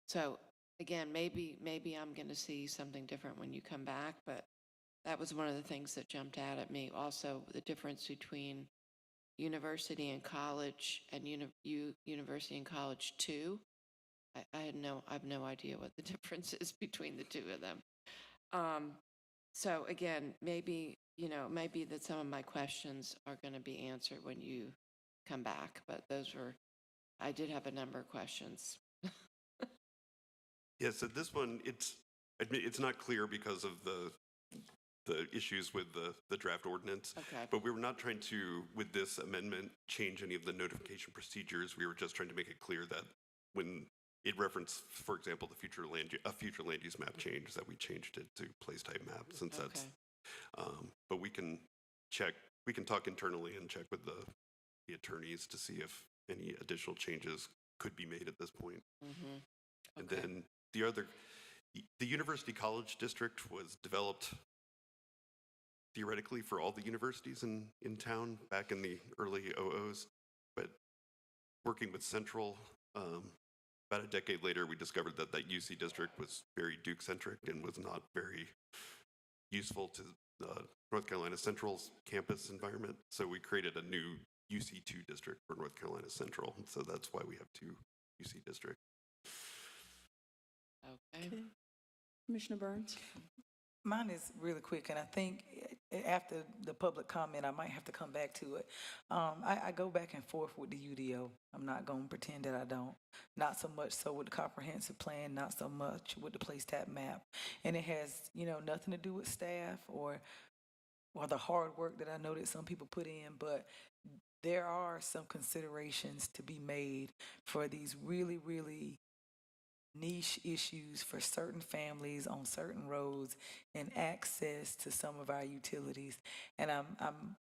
So again, maybe I'm going to see something different when you come back, but that was one of the things that jumped out at me. Also, the difference between university and college and university and college too. I have no idea what the difference is between the two of them. So again, maybe that some of my questions are going to be answered when you come back, but I did have a number of questions. Yeah, so this one, it's not clear because of the issues with the draft ordinance. Okay. But we were not trying to, with this amendment, change any of the notification procedures. We were just trying to make it clear that when it referenced, for example, a future land use map change, that we changed it to place type map, since that's. But we can talk internally and check with the attorneys to see if any additional changes could be made at this point. Mm-hmm. And then the University College District was developed theoretically for all the universities in town back in the early 00s, but working with Central, about a decade later, we discovered that UC district was very Duke-centric and was not very useful to North Carolina Central's campus environment. So we created a new UC2 district for North Carolina Central. So that's why we have two UC districts. Okay. Commissioner Burns? Mine is really quick, and I think after the public comment, I might have to come back to it. I go back and forth with the UDO. I'm not going to pretend that I don't. Not so much so with the comprehensive plan, not so much with the place type map. And it has, nothing to do with staff or the hard work that I know that some people put in, but there are some considerations to be made for these really, really niche issues for certain families on certain roads and access to some of our utilities. And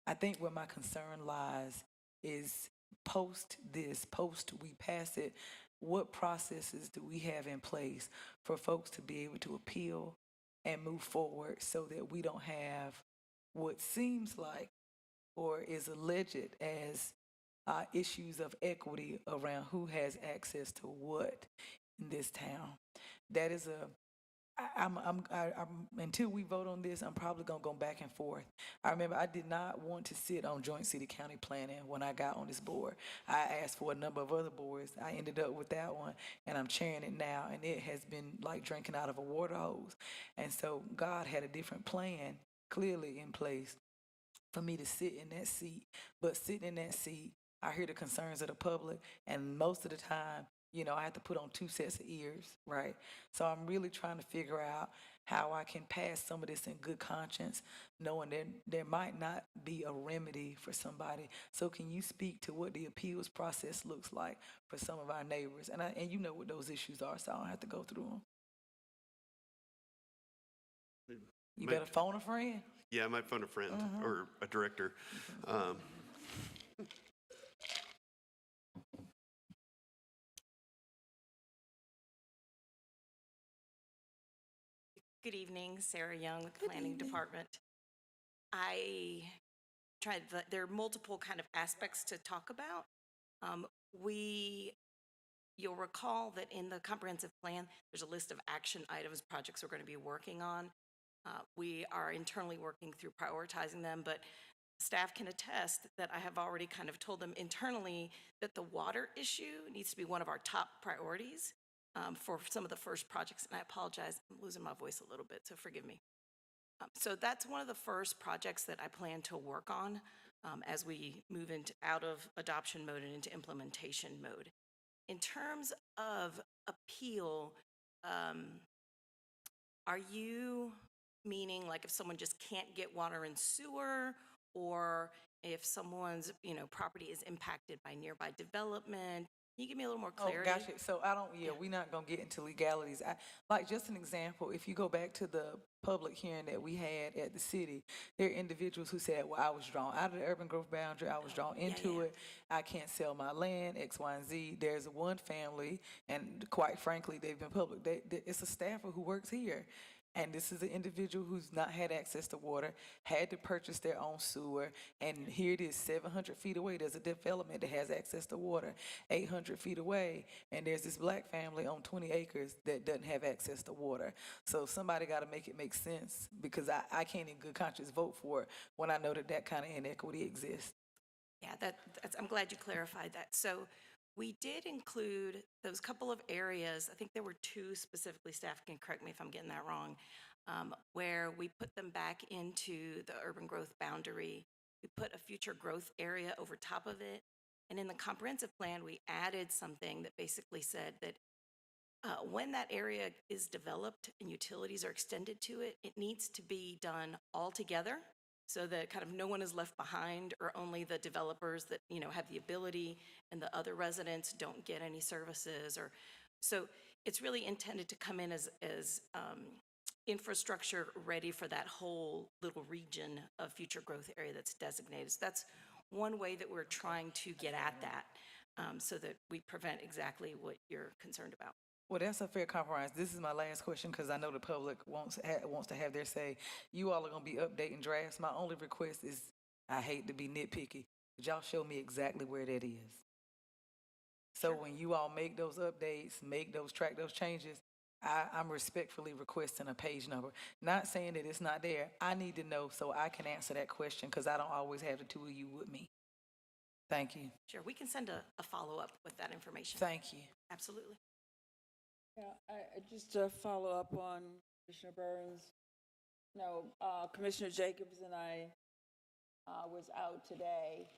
I think where my concern lies is post we pass it, what processes do we have in place for folks to be able to appeal and move forward so that we don't have what seems like or is alleged as issues of equity around who has access to what in this town. That is until we vote on this, I'm probably gonna go back and forth. I remember I did not want to sit on Joint City County Planning when I got on this board. I asked for a number of other boards. I ended up with that one, and I'm chairing it now, and it has been like drinking out of a water hose. And so God had a different plan clearly in place for me to sit in that seat. But sitting in that seat, I hear the concerns of the public, and most of the time, I have to put on two sets of ears, right? So I'm really trying to figure out how I can pass some of this in good conscience, knowing that there might not be a remedy for somebody. So can you speak to what the appeals process looks like for some of our neighbors? And you know what those issues are, so I don't have to go through them. You better phone a friend. Yeah, I might phone a friend or a director. Good evening, Sarah Young with the Planning Department. I tried, there are multiple kind of aspects to talk about. You'll recall that in the comprehensive plan, there's a list of action items, projects we're going to be working on. We are internally working through prioritizing them, but staff can attest that I have already kind of told them internally that the water issue needs to be one of our top priorities for some of the first projects. And I apologize, I'm losing my voice a little bit, so forgive me. So that's one of the first projects that I plan to work on as we move out of adoption mode and into implementation mode. In terms of appeal, are you meaning like if someone just can't get water and sewer, or if someone's, property is impacted by nearby development? Can you give me a little more clarity? Oh, gotcha. So we're not gonna get into legalities. Like, just an example, if you go back to the public hearing that we had at the city, there are individuals who said, well, I was drawn out of the urban growth boundary, I was drawn into it, I can't sell my land, X, Y, and Z. There's one family, and quite frankly, they've been public. It's a staffer who works here. And this is an individual who's not had access to water, had to purchase their own sewer, and here it is 700 feet away. There's a development that has access to water 800 feet away, and there's this black family on 20 acres that doesn't have access to water. So somebody got to make it make sense, because I can't in good conscience vote for it when I know that kind of inequity exists. Yeah, I'm glad you clarified that. So we did include those couple of areas. I think there were two specifically, staff can correct me if I'm getting that wrong, where we put them back into the urban growth boundary. We put a future growth area over top of it. And in the comprehensive plan, we added something that basically said that when that area is developed and utilities are extended to it, it needs to be done all together, so that kind of no one is left behind, or only the developers that, have the ability and the other residents don't get any services. Or so it's really intended to come in as infrastructure ready for that whole little region of future growth area that's designated. So that's one way that we're trying to get at that, so that we prevent exactly what you're concerned about. Well, that's a fair compromise. This is my last question, because I know the public wants to have their say. You all are going to be updating drafts. My only request is, I hate to be nitpicky, but y'all show me exactly where that is. So when you all make those updates, track those changes, I'm respectfully requesting a page number. Not saying that it's not there. I need to know so I can answer that question, because I don't always have the two of you with me. Thank you. Sure, we can send a follow-up with that information. Thank you. Absolutely. Yeah, just to follow up on Commissioner Burns. No, Commissioner Jacobs and I was out today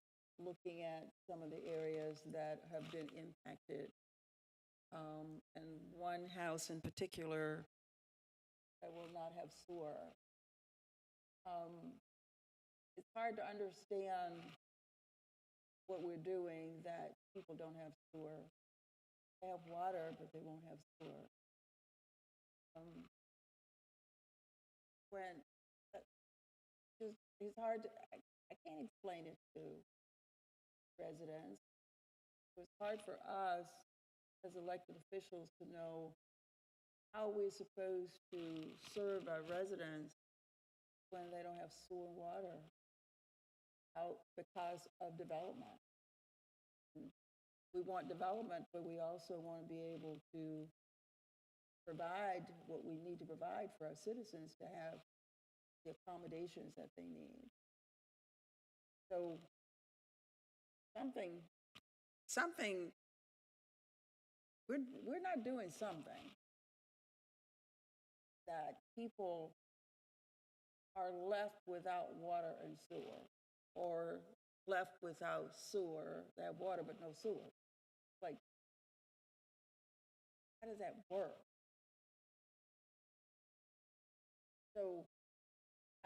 looking at some of the areas that have been impacted. And one house in particular that will not have sewer. It's hard to understand what we're doing that people don't have sewer. They have water, but they won't have sewer. It's hard to, I can't explain it to residents. It's hard for us as elected officials to know how we're supposed to serve our residents when they don't have sewer and water out because of development. We want development, but we also want to be able to provide what we need to provide for our citizens to have the accommodations that they need. So we're not doing something that people are left without water and sewer, or left without sewer. They have water but no sewer. Like, how does that work? So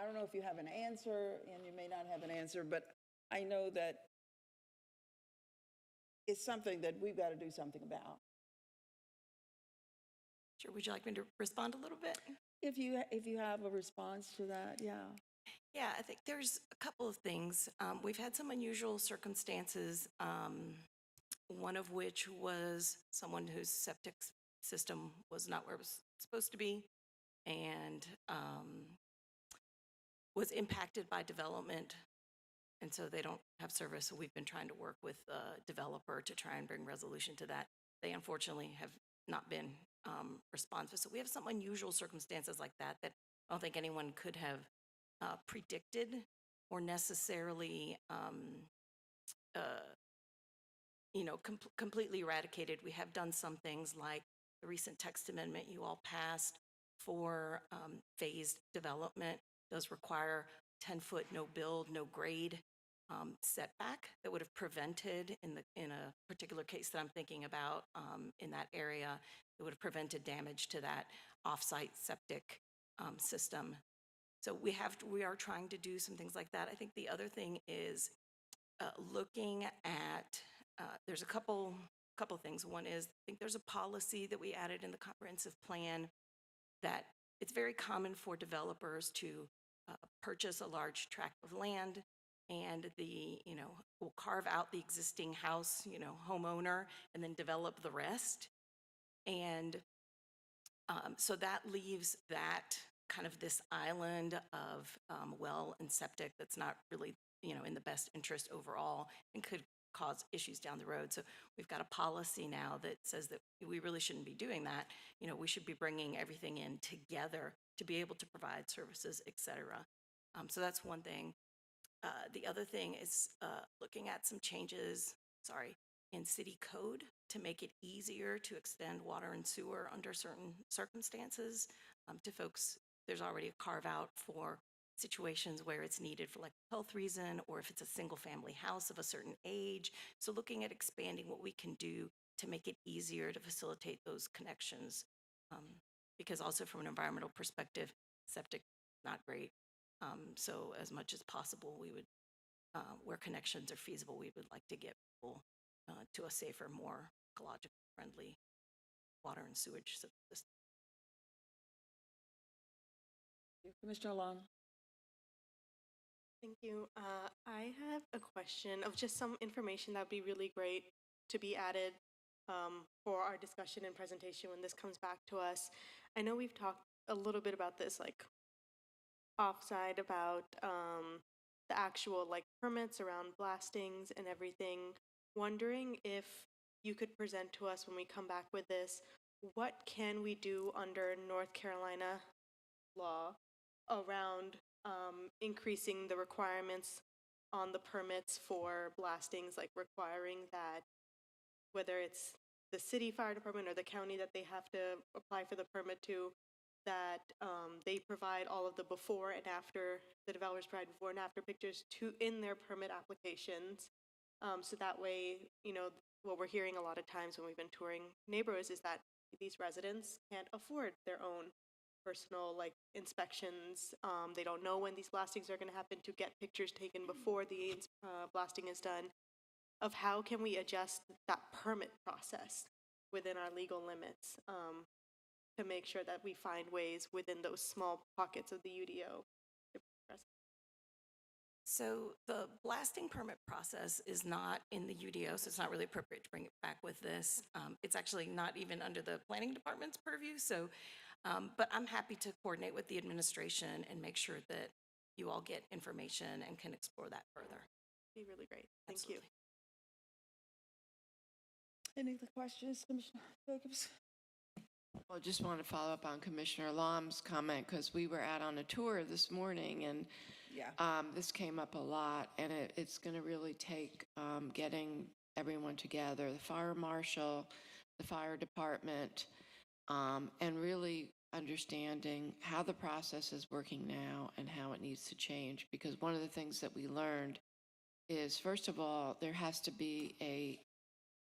I don't know if you have an answer, and you may not have an answer, but I know that it's something that we've got to do something about. Sure, would you like me to respond a little bit? If you have a response to that, yeah. Yeah, I think there's a couple of things. We've had some unusual circumstances, one of which was someone whose septic system was not where it was supposed to be, and was impacted by development, and so they don't have service. So we've been trying to work with a developer to try and bring resolution to that. They unfortunately have not been responsive. So we have some unusual circumstances like that that I don't think anyone could have predicted or necessarily, completely eradicated. We have done some things like the recent text amendment you all passed for phased development does require 10-foot no build, no grade setback that would have prevented in a particular case that I'm thinking about in that area, it would have prevented damage to that offsite septic system. So we are trying to do some things like that. I think the other thing is looking at, there's a couple things. One is, I think there's a policy that we added in the comprehensive plan that it's very common for developers to purchase a large tract of land, and will carve out the existing house, homeowner, and then develop the rest. And so that leaves that kind of this island of well and septic that's not really, in the best interest overall and could cause issues down the road. So we've got a policy now that says that we really shouldn't be doing that. We should be bringing everything in together to be able to provide services, et cetera. So that's one thing. The other thing is looking at some changes, in city code to make it easier to extend water and sewer under certain circumstances to folks. There's already a carve out for situations where it's needed for like health reason, or if it's a single family house of a certain age. So looking at expanding what we can do to make it easier to facilitate those connections. Because also from an environmental perspective, septic, not great. So as much as possible, we would, where connections are feasible, we would like to get people to a safer, more ecologically friendly water and sewage system. Commissioner Long. Thank you. I have a question of just some information that would be really great to be added for our discussion and presentation when this comes back to us. I know we've talked a little bit about this, like offside, about the actual like permits around blastings and everything. Wondering if you could present to us when we come back with this, what can we do under North Carolina law around increasing the requirements on the permits for blastings, like requiring that whether it's the city fire department or the county that they have to apply for the permit to, that they provide all of the before and after, the developers provide before and after pictures in their permit applications. So that way, what we're hearing a lot of times when we've been touring neighborhoods is that these residents can't afford their own personal inspections. They don't know when these blastings are going to happen to get pictures taken before the blasting is done. Of how can we adjust that permit process within our legal limits to make sure that we find ways within those small pockets of the UDO. So the blasting permit process is not in the UDO, so it's not really appropriate to bring it back with this. It's actually not even under the planning department's purview. So, but I'm happy to coordinate with the administration and make sure that you all get information and can explore that further. Be really great. Thank Absolutely. you. Any other questions, Commissioner Jacobs? Well, just want to follow up on Commissioner Lam's comment, because we were out on a tour this morning, and Yeah. this came up a lot, and it's going to really take getting everyone together, the fire marshal, the fire department, and really understanding how the process is working now and how it needs to change. Because one of the things that we learned is, first of all, there has to be a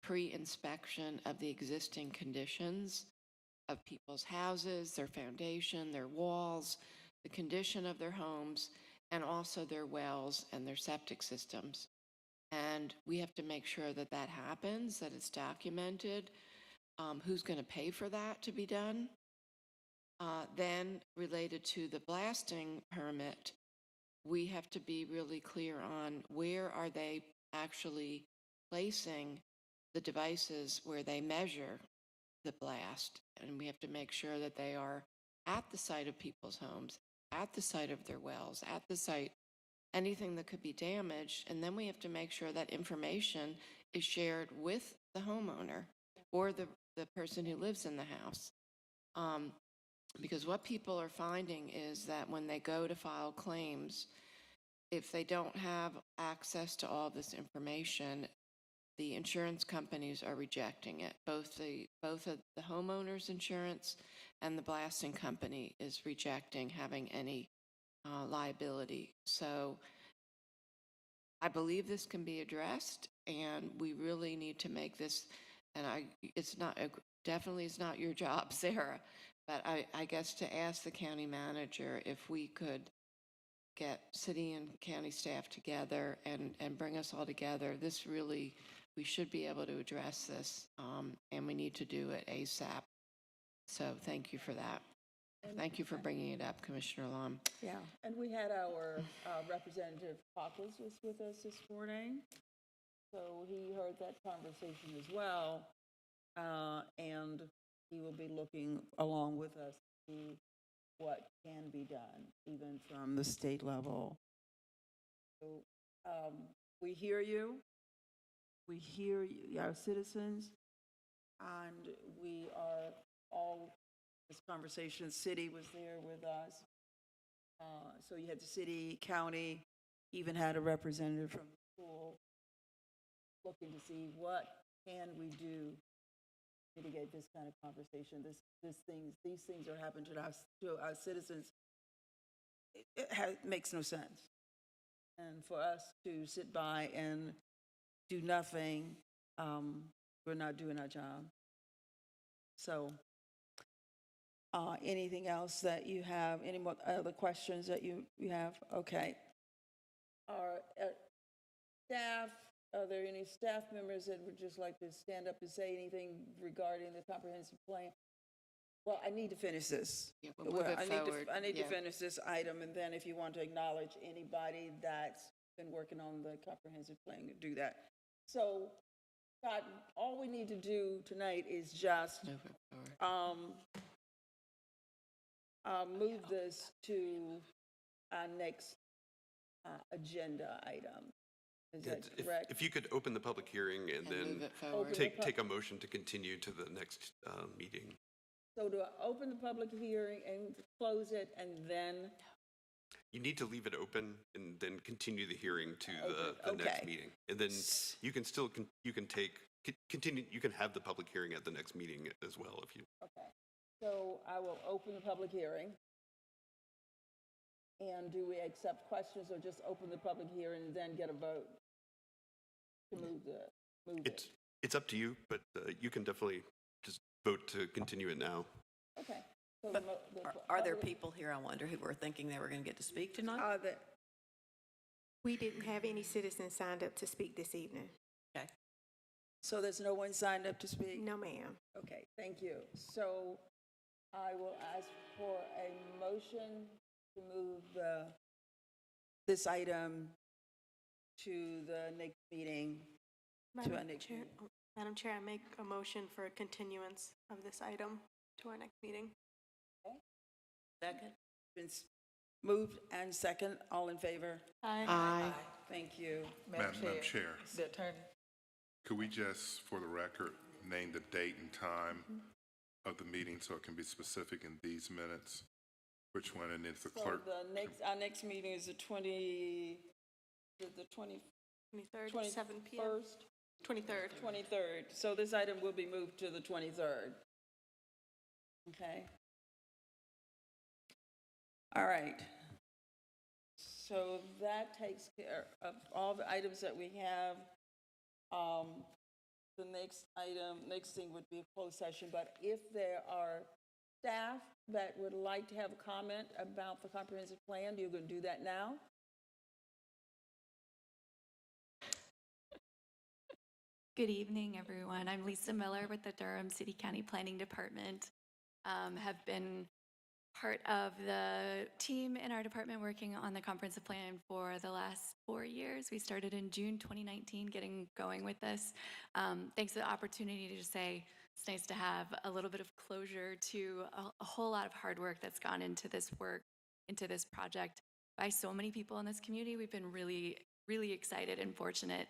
pre-inspection of the existing conditions of people's houses, their foundation, their walls, the condition of their homes, and also their wells and their septic systems. And we have to make sure that that happens, that it's documented, who's going to pay for that to be done. Then related to the blasting permit, we have to be really clear on where are they actually placing the devices where they measure the blast, and we have to make sure that they are at the site of people's homes, at the site of their wells, at the site, anything that could be damaged. And then we have to make sure that information is shared with the homeowner or the person who lives in the house. Because what people are finding is that when they go to file claims, if they don't have access to all this information, the insurance companies are rejecting it. Both of the homeowner's insurance and the blasting company is rejecting having any liability. So I believe this can be addressed, and we really need to make this, and it's not, definitely is not your job, Sarah, but I guess to ask the county manager if we could get city and county staff together and bring us all together. This really, we should be able to address this, and we need to do it ASAP. So thank you for that. Thank you for bringing it up, Commissioner Lum. Yeah, and we had our Representative Caucus was with us this morning, so he heard that conversation as well, and he will be looking along with us to see what can be done, even from the state level. So we hear you. We hear you, our citizens, and we are all, this conversation, city was there with us. So you had the city, county, even had a representative from the school looking to see what can we do to mitigate this kind of conversation. These things are happening to our citizens. It makes no sense. And for us to sit by and do nothing, we're not doing our job. So anything else that you have? Any more other questions that you have? Okay. Are staff, are there any staff members that would just like to stand up and say anything regarding the comprehensive plan? Well, I need to finish this. Yeah, we'll move it forward. I need to Yeah. finish this item, and then if you want to acknowledge anybody that's been working on the comprehensive plan, do that. So, Scott, all we need to do tonight is just Move it forward. move this to our next agenda item. Is that correct? If you could open the public hearing and And then move it forward. take a motion to continue to the next meeting. So to open the public hearing and close it, and then, You need to leave it open and then continue the hearing to the Okay. next meeting. And then you can still, you can continue, you can have the public hearing at the next meeting as well if you. okay. So I will open the public hearing. And do we accept questions or just open the public hearing and then get a vote to move it? It's up to you, but you can definitely just vote to continue it now. Okay. So But the are there public- people here, I wonder, who were thinking they were going to get to speak tonight? Are there, We didn't have any citizens signed up to speak this evening. Okay. so there's no one signed up to speak? No, ma'am. Okay, thank you. So I will ask for a motion to move this item to the next meeting. Madam Chair, I make a motion for a continuance of this item to our next meeting. Second? Been moved and second, all in favor? Aye. Thank you. Madam Chair, The attorney. could we just, for the record, name the date and time of the meeting so it can be specific in these minutes? Which one, and it's the So clerk? our next meeting is the 23rd, 7 p.m. 23rd. 23rd. So this item will be moved to the 23rd. Okay. All right. So that takes care of all the items that we have. The next thing would be a closed session, but if there are staff that would like to have a comment about the comprehensive plan, you're going to do that now? Good evening, everyone. I'm Lisa Miller with the Durham City County Planning Department. Have been part of the team in our department working on the comprehensive plan for the last 4 years. We started in June 2019 getting going with this. Thanks for the opportunity to just say It's nice to have a little bit of closure to a whole lot of hard work that's gone into this work, into this project by so many people in this community. We've been really, really excited and fortunate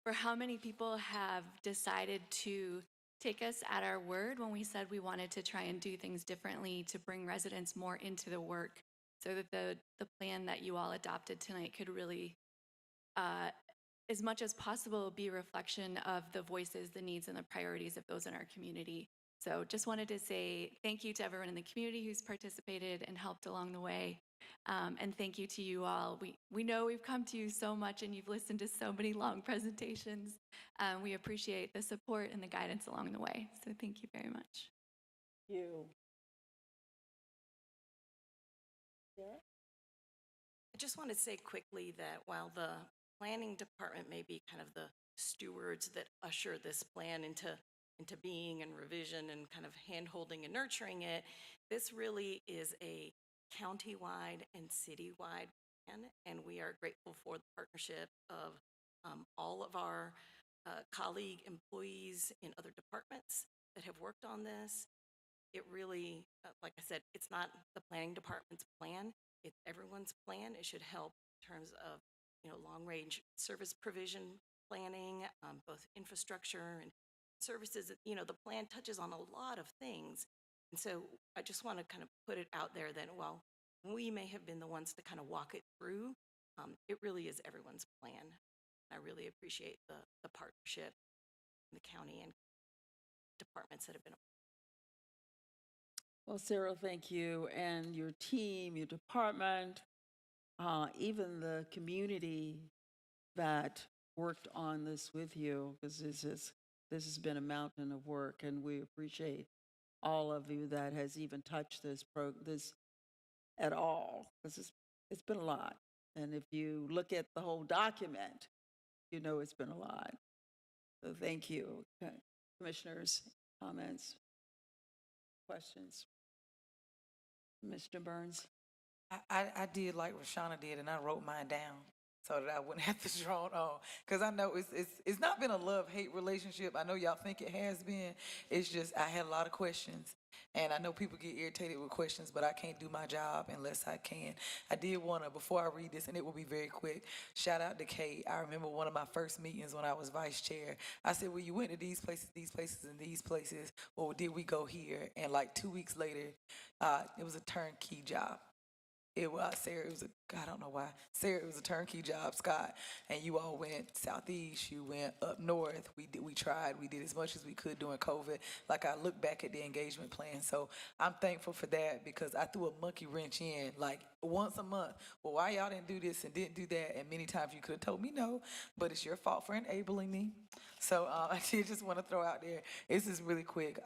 for how many people have decided to take us at our word when we said we wanted to try and do things differently to bring residents more into the work so that the plan that you all adopted tonight could really, as much as possible, be a reflection of the voices, the needs, and the priorities of those in our community. So just wanted to say thank you to everyone in the community who's participated and helped along the way. And thank you to you all. We know we've come to you so much and you've listened to so many long presentations. We appreciate the support and the guidance along the way. So thank you very much. You. I just want to say quickly that while the planning department may be kind of the stewards that usher this plan into being and revision and kind of hand-holding and nurturing it, this really is a county-wide and city-wide plan, and we are grateful for the partnership of all of our colleague employees in other departments that have worked on this. It really, like I said, it's not the planning department's plan, it's everyone's plan. It should help in terms of, long-range service provision planning, both infrastructure and services. The plan touches on a lot of things. And so I just want to kind of put it out there that while we may have been the ones to kind of walk it through, it really is everyone's plan. I really appreciate the partnership in the county and departments that have been. Well, Sarah, thank you, and your team, your department, even the community that worked on this with you, because this has been a mountain of work, and we appreciate all of you that has even touched this at all, because it's been a lot. And if you look at the whole document, you know it's been a lot. So thank you. Okay. Commissioners, comments, questions? Mr. Burns? I did like Rashana did, and I wrote mine down so that I wouldn't have to draw it on. Because I know it's not been a love-hate relationship. I know y'all think it has been. It's just I had a lot of questions. And I know people get irritated with questions, but I can't do my job unless I can. I did want to, before I read this, and it will be very quick, shout out to Kate. I remember one of my first meetings when I was vice chair. I said, well, you went to these places, and these places. Well, did we go here? And like 2 weeks later, it was a turnkey job. It was Sarah. I don't know why. Sarah, it was a turnkey job, Scott. And you all went southeast. You went up north. We tried. We did as much as we could during COVID. Like I look back at the engagement plan. So I'm thankful for that because I threw a monkey wrench in like once a month. Well, why y'all didn't do this and didn't do that? And many times you could have told me no, but it's your fault for enabling me. So I did just want to throw out there. This is really quick.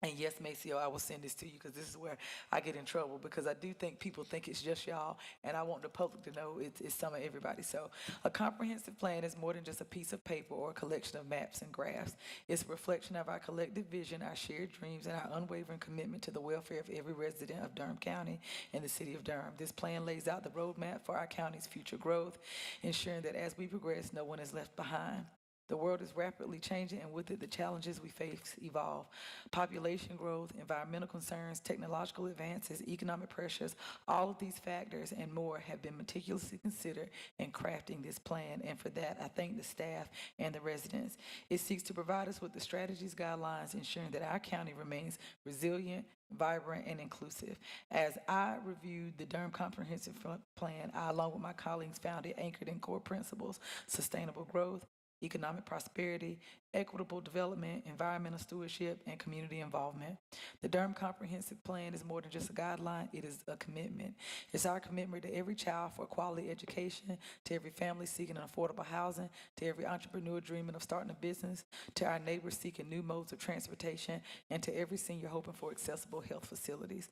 And yes, Maceo, I will send this to you because this is where I get in trouble because I do think people think it's just y'all, and I want the public to know it's some of everybody. So a comprehensive plan is more than just a piece of paper or a collection of maps and graphs. It's a reflection of our collective vision, our shared dreams, and our unwavering commitment to the welfare of every resident of Durham County and the city of Durham. This plan lays out the roadmap for our county's future growth, ensuring that as we progress, no one is left behind. The world is rapidly changing, and with it, the challenges we face evolve. Population growth, environmental concerns, technological advances, economic pressures, all of these factors and more have been meticulously considered in crafting this plan, and for that, I thank the staff and the residents. It seeks to provide us with the strategies, guidelines, ensuring that our county remains resilient, vibrant, and inclusive. As I reviewed the Durham Comprehensive Plan, I, along with my colleagues, found it anchored in core principles: sustainable growth, economic prosperity, equitable development, environmental stewardship, and community involvement. The Durham Comprehensive Plan is more than just a guideline, it is a commitment. It's our commitment to every child for quality education, to every family seeking an affordable housing, to every entrepreneur dreaming of starting a business, to our neighbors seeking new modes of transportation, and to every senior hoping for accessible health facilities.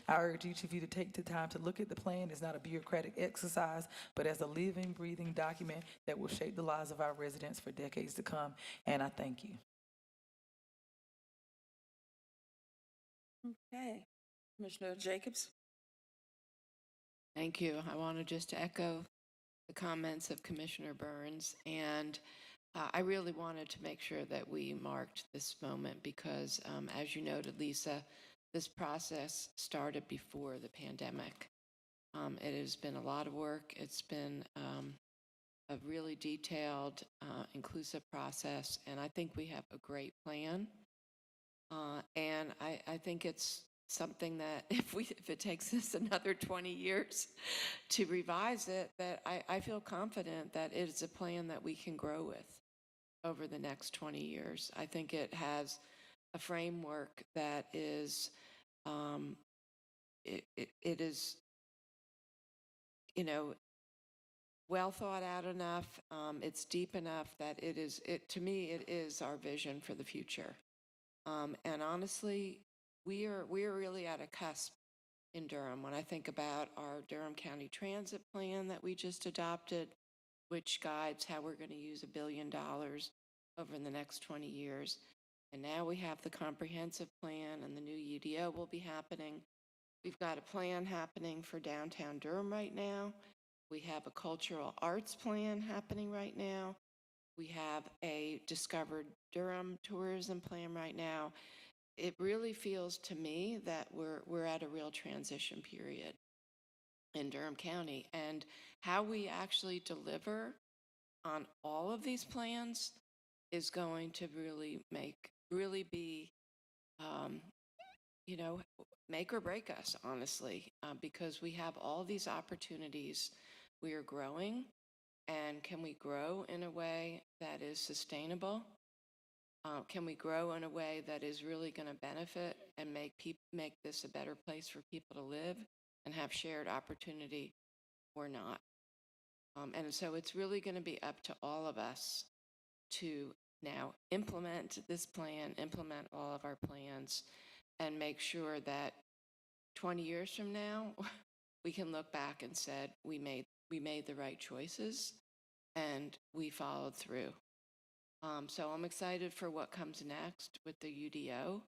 I urge each of you to take the time to look at the plan as not a bureaucratic exercise, but as a living, breathing document that will shape the lives of our residents for decades to come. And I thank you. Okay. Commissioner Jacobs? Thank you. I wanted just to echo the comments of Commissioner Burns and I really wanted to make sure that we marked this moment because, as you noted, Lisa, this process started before the pandemic. It has been a lot of work. It's been a really detailed, inclusive process, and I think we have a great plan. And I think it's something that if it takes us another 20 years to revise it, that I feel confident that it is a plan that we can grow with over the next 20 years. I think it has a framework that is, it is, you know, well thought out enough. It's deep enough that to me, it is our vision for the future. And honestly, we are really at a cusp in Durham. When I think about our Durham County Transit Plan that we just adopted, which guides how we're going to use $1 billion over the next 20 years. And now we have the comprehensive plan and the new UDO will be happening. We've got a plan happening for downtown Durham right now. We have a cultural arts plan happening right now. We have a Discovered Durham tourism plan right now. It really feels to me that we're at a real transition period in Durham County, and how we actually deliver on all of these plans is going to really be, you know, make or break us, honestly, because we have all these opportunities. We are growing, and can we grow in a way that is sustainable? Can we grow in a way that is really going to benefit and make this a better place for people to live and have shared opportunity or not? And so it's really going to be up to all of us to now implement this plan, implement all of our plans, and make sure that 20 years from now, we can look back and said, we made the right choices and we followed through. So I'm excited for what comes next with the UDO.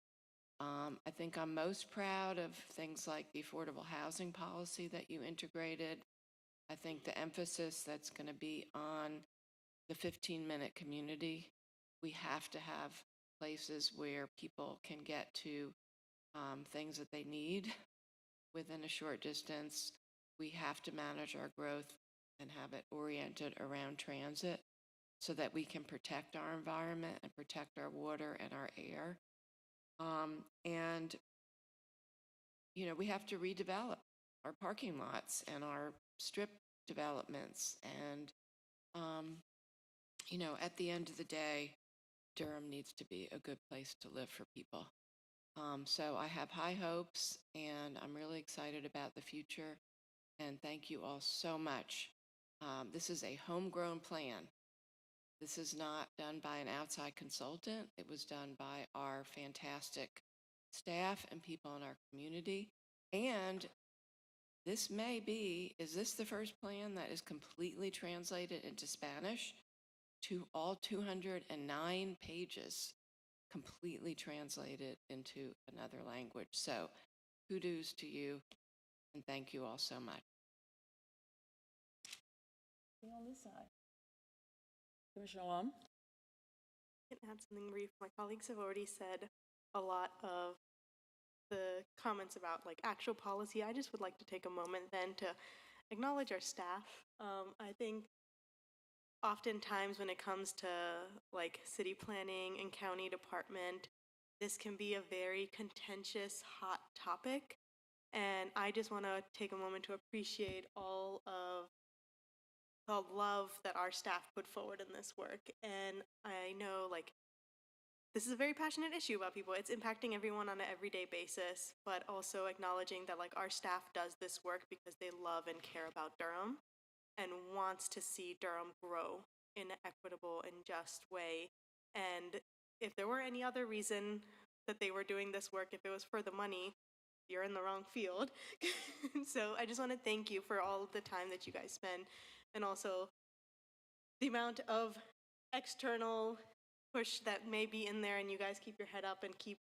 I think I'm most proud of things like the affordable housing policy that you integrated. I think the emphasis that's going to be on the 15-minute community. We have to have places where people can get to things that they need within a short distance. We have to manage our growth and have it oriented around transit so that we can protect our environment and protect our water and our air. And, you know, we have to redevelop our parking lots and our strip developments. And, you know, at the end of the day, Durham needs to be a good place to live for people. So I have high hopes, and I'm really excited about the future. And thank you all so much. This is a homegrown plan. This is not done by an outside consultant. It was done by our fantastic staff and people in our community. And this is this the first plan that is completely translated into Spanish? To all 209 pages, completely translated into another language. So kudos to you, and thank you all so much. On this side. Commissioner Lum? I can add something brief. My colleagues have already said a lot of the comments about like actual policy. I just would like to take a moment then to acknowledge our staff. I think oftentimes when it comes to like city planning and county department, this can be a very contentious, hot topic. And I just want to take a moment to appreciate all of the love that our staff put forward in this work. And I know like this is a very passionate issue about people. It's impacting everyone on an everyday basis, but also acknowledging that like our staff does this work because they love and care about Durham and wants to see Durham grow in an equitable and just way. And if there were any other reason that they were doing this work, if it was for the money, you're in the wrong field. So I just want to thank you for all the time that you guys spend, and also the amount of external push that may be in there, and you guys keep your head up and keep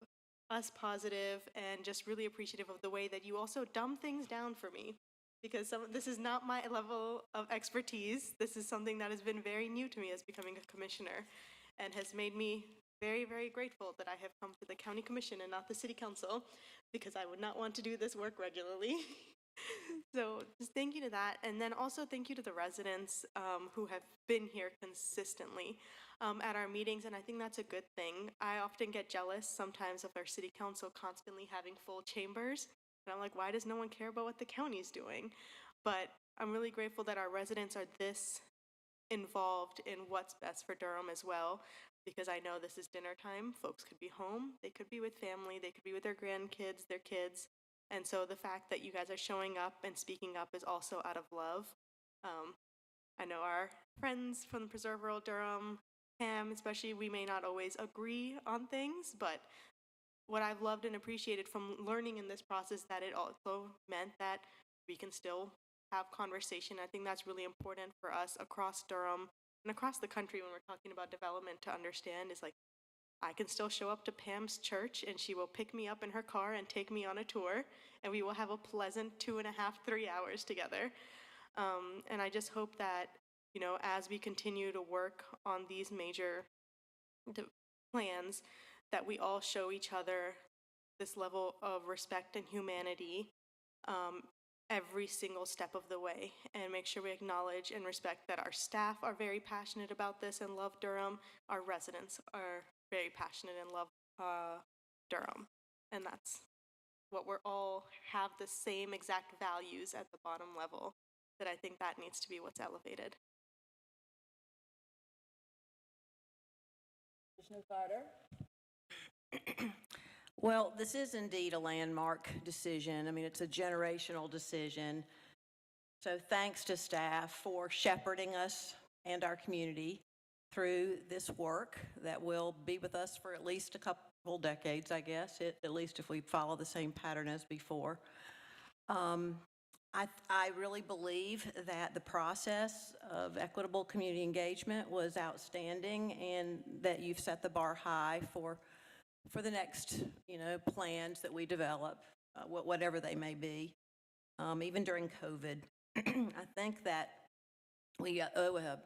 us positive, and just really appreciative of the way that you also dumb things down for me. because this is not my level of expertise. This is something that has been very new to me as becoming a commissioner and has made me very, very grateful that I have come to the county commission and not the city council, because I would not want to do this work regularly. So just thank you to that. And then also thank you to the residents who have been here consistently at our meetings. And I think that's a good thing. I often get jealous sometimes of our city council constantly having full chambers. And I'm like, why does no one care about what the county's doing? But I'm really grateful that our residents are this involved in what's best for Durham as well, because I know this is dinner time. Folks could be home, they could be with family, they could be with their grandkids, their kids. And so the fact that you guys are showing up and speaking up is also out of love. I know our friends from the Preserve Rural Durham, Pam especially, we may not always agree on things, but what I've loved and appreciated from learning in this process, that it also meant that we can still have conversation. I think that's really important for us across Durham and across the country when we're talking about development to understand is like, I can still show up to Pam's church and she will pick me up in her car and take me on a tour, and we will have a pleasant 2.5, 3 hours together. And I just hope that, you know, as we continue to work on these major plans, that we all show each other this level of respect and humanity every single step of the way, and make sure we acknowledge and respect that our staff are very passionate about this and love Durham. Our residents are very passionate and love Durham. And that's what we're all have the same exact values at the bottom level, that I think that needs to be what's elevated. Commissioner Carter? Well, this is indeed a landmark decision. I mean, it's a generational decision. So thanks to staff for shepherding us and our community through this work that will be with us for at least a couple decades, I guess, at least if we follow the same pattern as before. I really believe that the process of equitable community engagement was outstanding, and that you've set the bar high for the next, you know, plans that we develop, whatever they may be, even during COVID. I think that we owe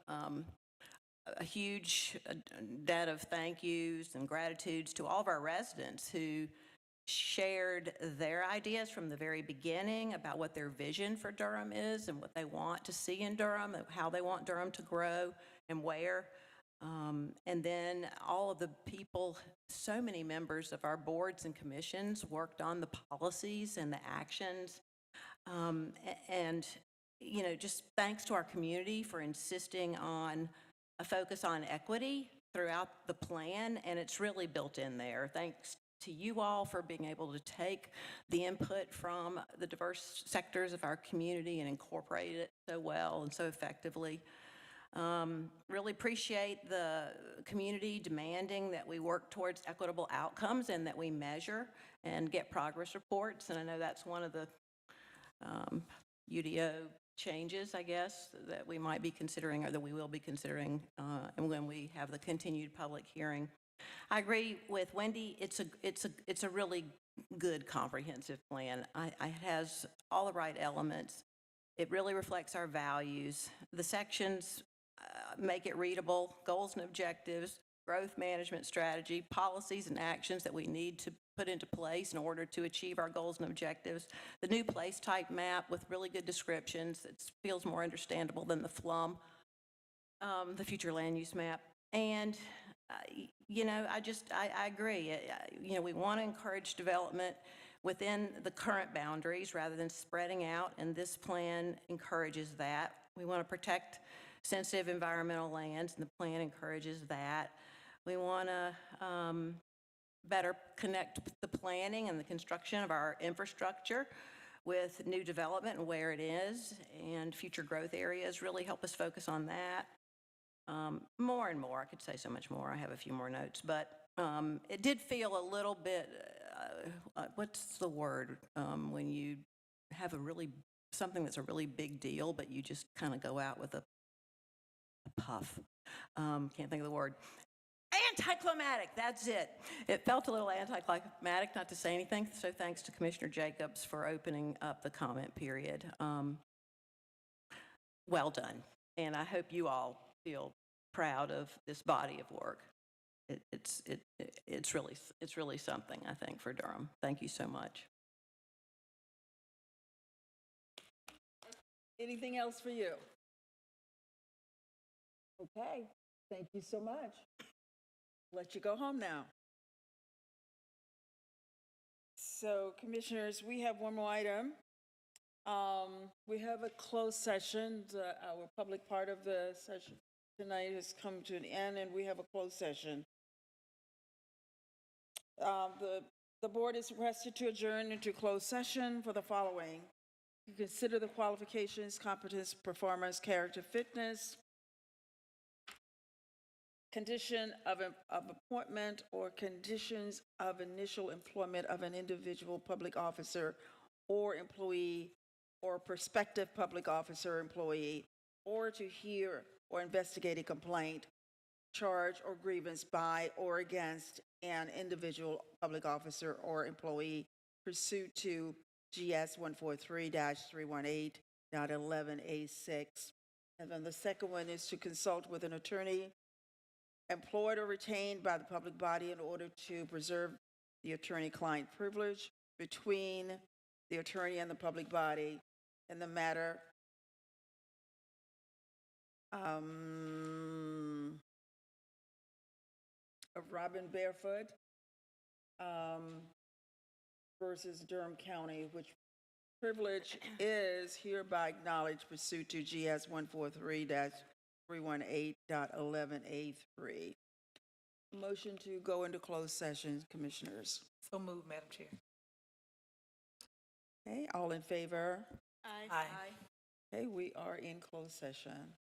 a huge debt of thank yous and gratitudes to all of our residents who shared their ideas from the very beginning about what their vision for Durham is and what they want to see in Durham, and how they want Durham to grow and where. And then all of the people, so many members of our boards and commissions worked on the policies and the actions. And, you know, just thanks to our community for insisting on a focus on equity throughout the plan, and it's really built in there. Thanks to you all for being able to take the input from the diverse sectors of our community and incorporate it so well and so effectively. Really appreciate the community demanding that we work towards equitable outcomes and that we measure and get progress reports. And I know that's one of the UDO changes, I guess, that we might be considering, or that we will be considering, and when we have the continued public hearing. I agree with Wendy. It's a really good comprehensive plan. It has all the right elements. It really reflects our values. The sections make it readable, goals and objectives, growth management strategy, policies and actions that we need to put into place in order to achieve our goals and objectives. The new place type map with really good descriptions. It feels more understandable than the FLUM, the future land use map. And, you know, I agree. You know, we want to encourage development within the current boundaries rather than spreading out, and this plan encourages that. We want to protect sensitive environmental lands, and the plan encourages that. We want to better connect the planning and the construction of our infrastructure with new development and where it is, and future growth areas really help us focus on that. More and more, I could say so much more. I have a few more notes, but it did feel a little bit, what's the word, when you have something that's a really big deal, but you just kind of go out with a puff. Can't think of the word. Anticlimactic, that's it. It felt a little anticlimactic not to say anything, so thanks to Commissioner Jacobs for opening up the comment period. Well done, and I hope you all feel proud of this body of work. It's really something, I think, for Durham. Thank you so much. Anything else for you? Okay, thank you so much. Let you go home now. So, commissioners, we have one more item. We have a closed session. Our public part of the session tonight has come to an end, and we have a closed session. The board is requested to adjourn into closed session for the following: to consider the qualifications, competence, performance, character, fitness, condition of appointment, or conditions of initial employment of an individual public officer or employee or prospective public officer or employee, or to hear or investigate a complaint, charge, or grievance by or against an individual public officer or employee pursuant to GS 143-318.11A6. And then the second one is to consult with an attorney employed or retained by the public body in order to preserve the attorney-client privilege between the attorney and the public body in the matter of Robin Barefoot versus Durham County, which privilege is hereby acknowledged pursuant to GS 143-318.11A3. Motion to go into closed session, commissioners. So moved, Madam Chair. Okay, all in favor? Aye. Okay, we are in closed session.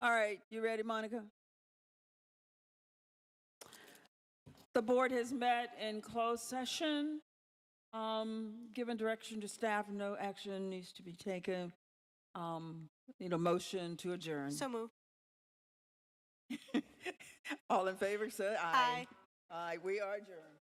All right, you ready, Monica? The board has met in closed session. Given direction to staff, no action needs to be taken. Need a motion to adjourn. So move. All in favor, say aye. Aye. Aye, we are adjourned.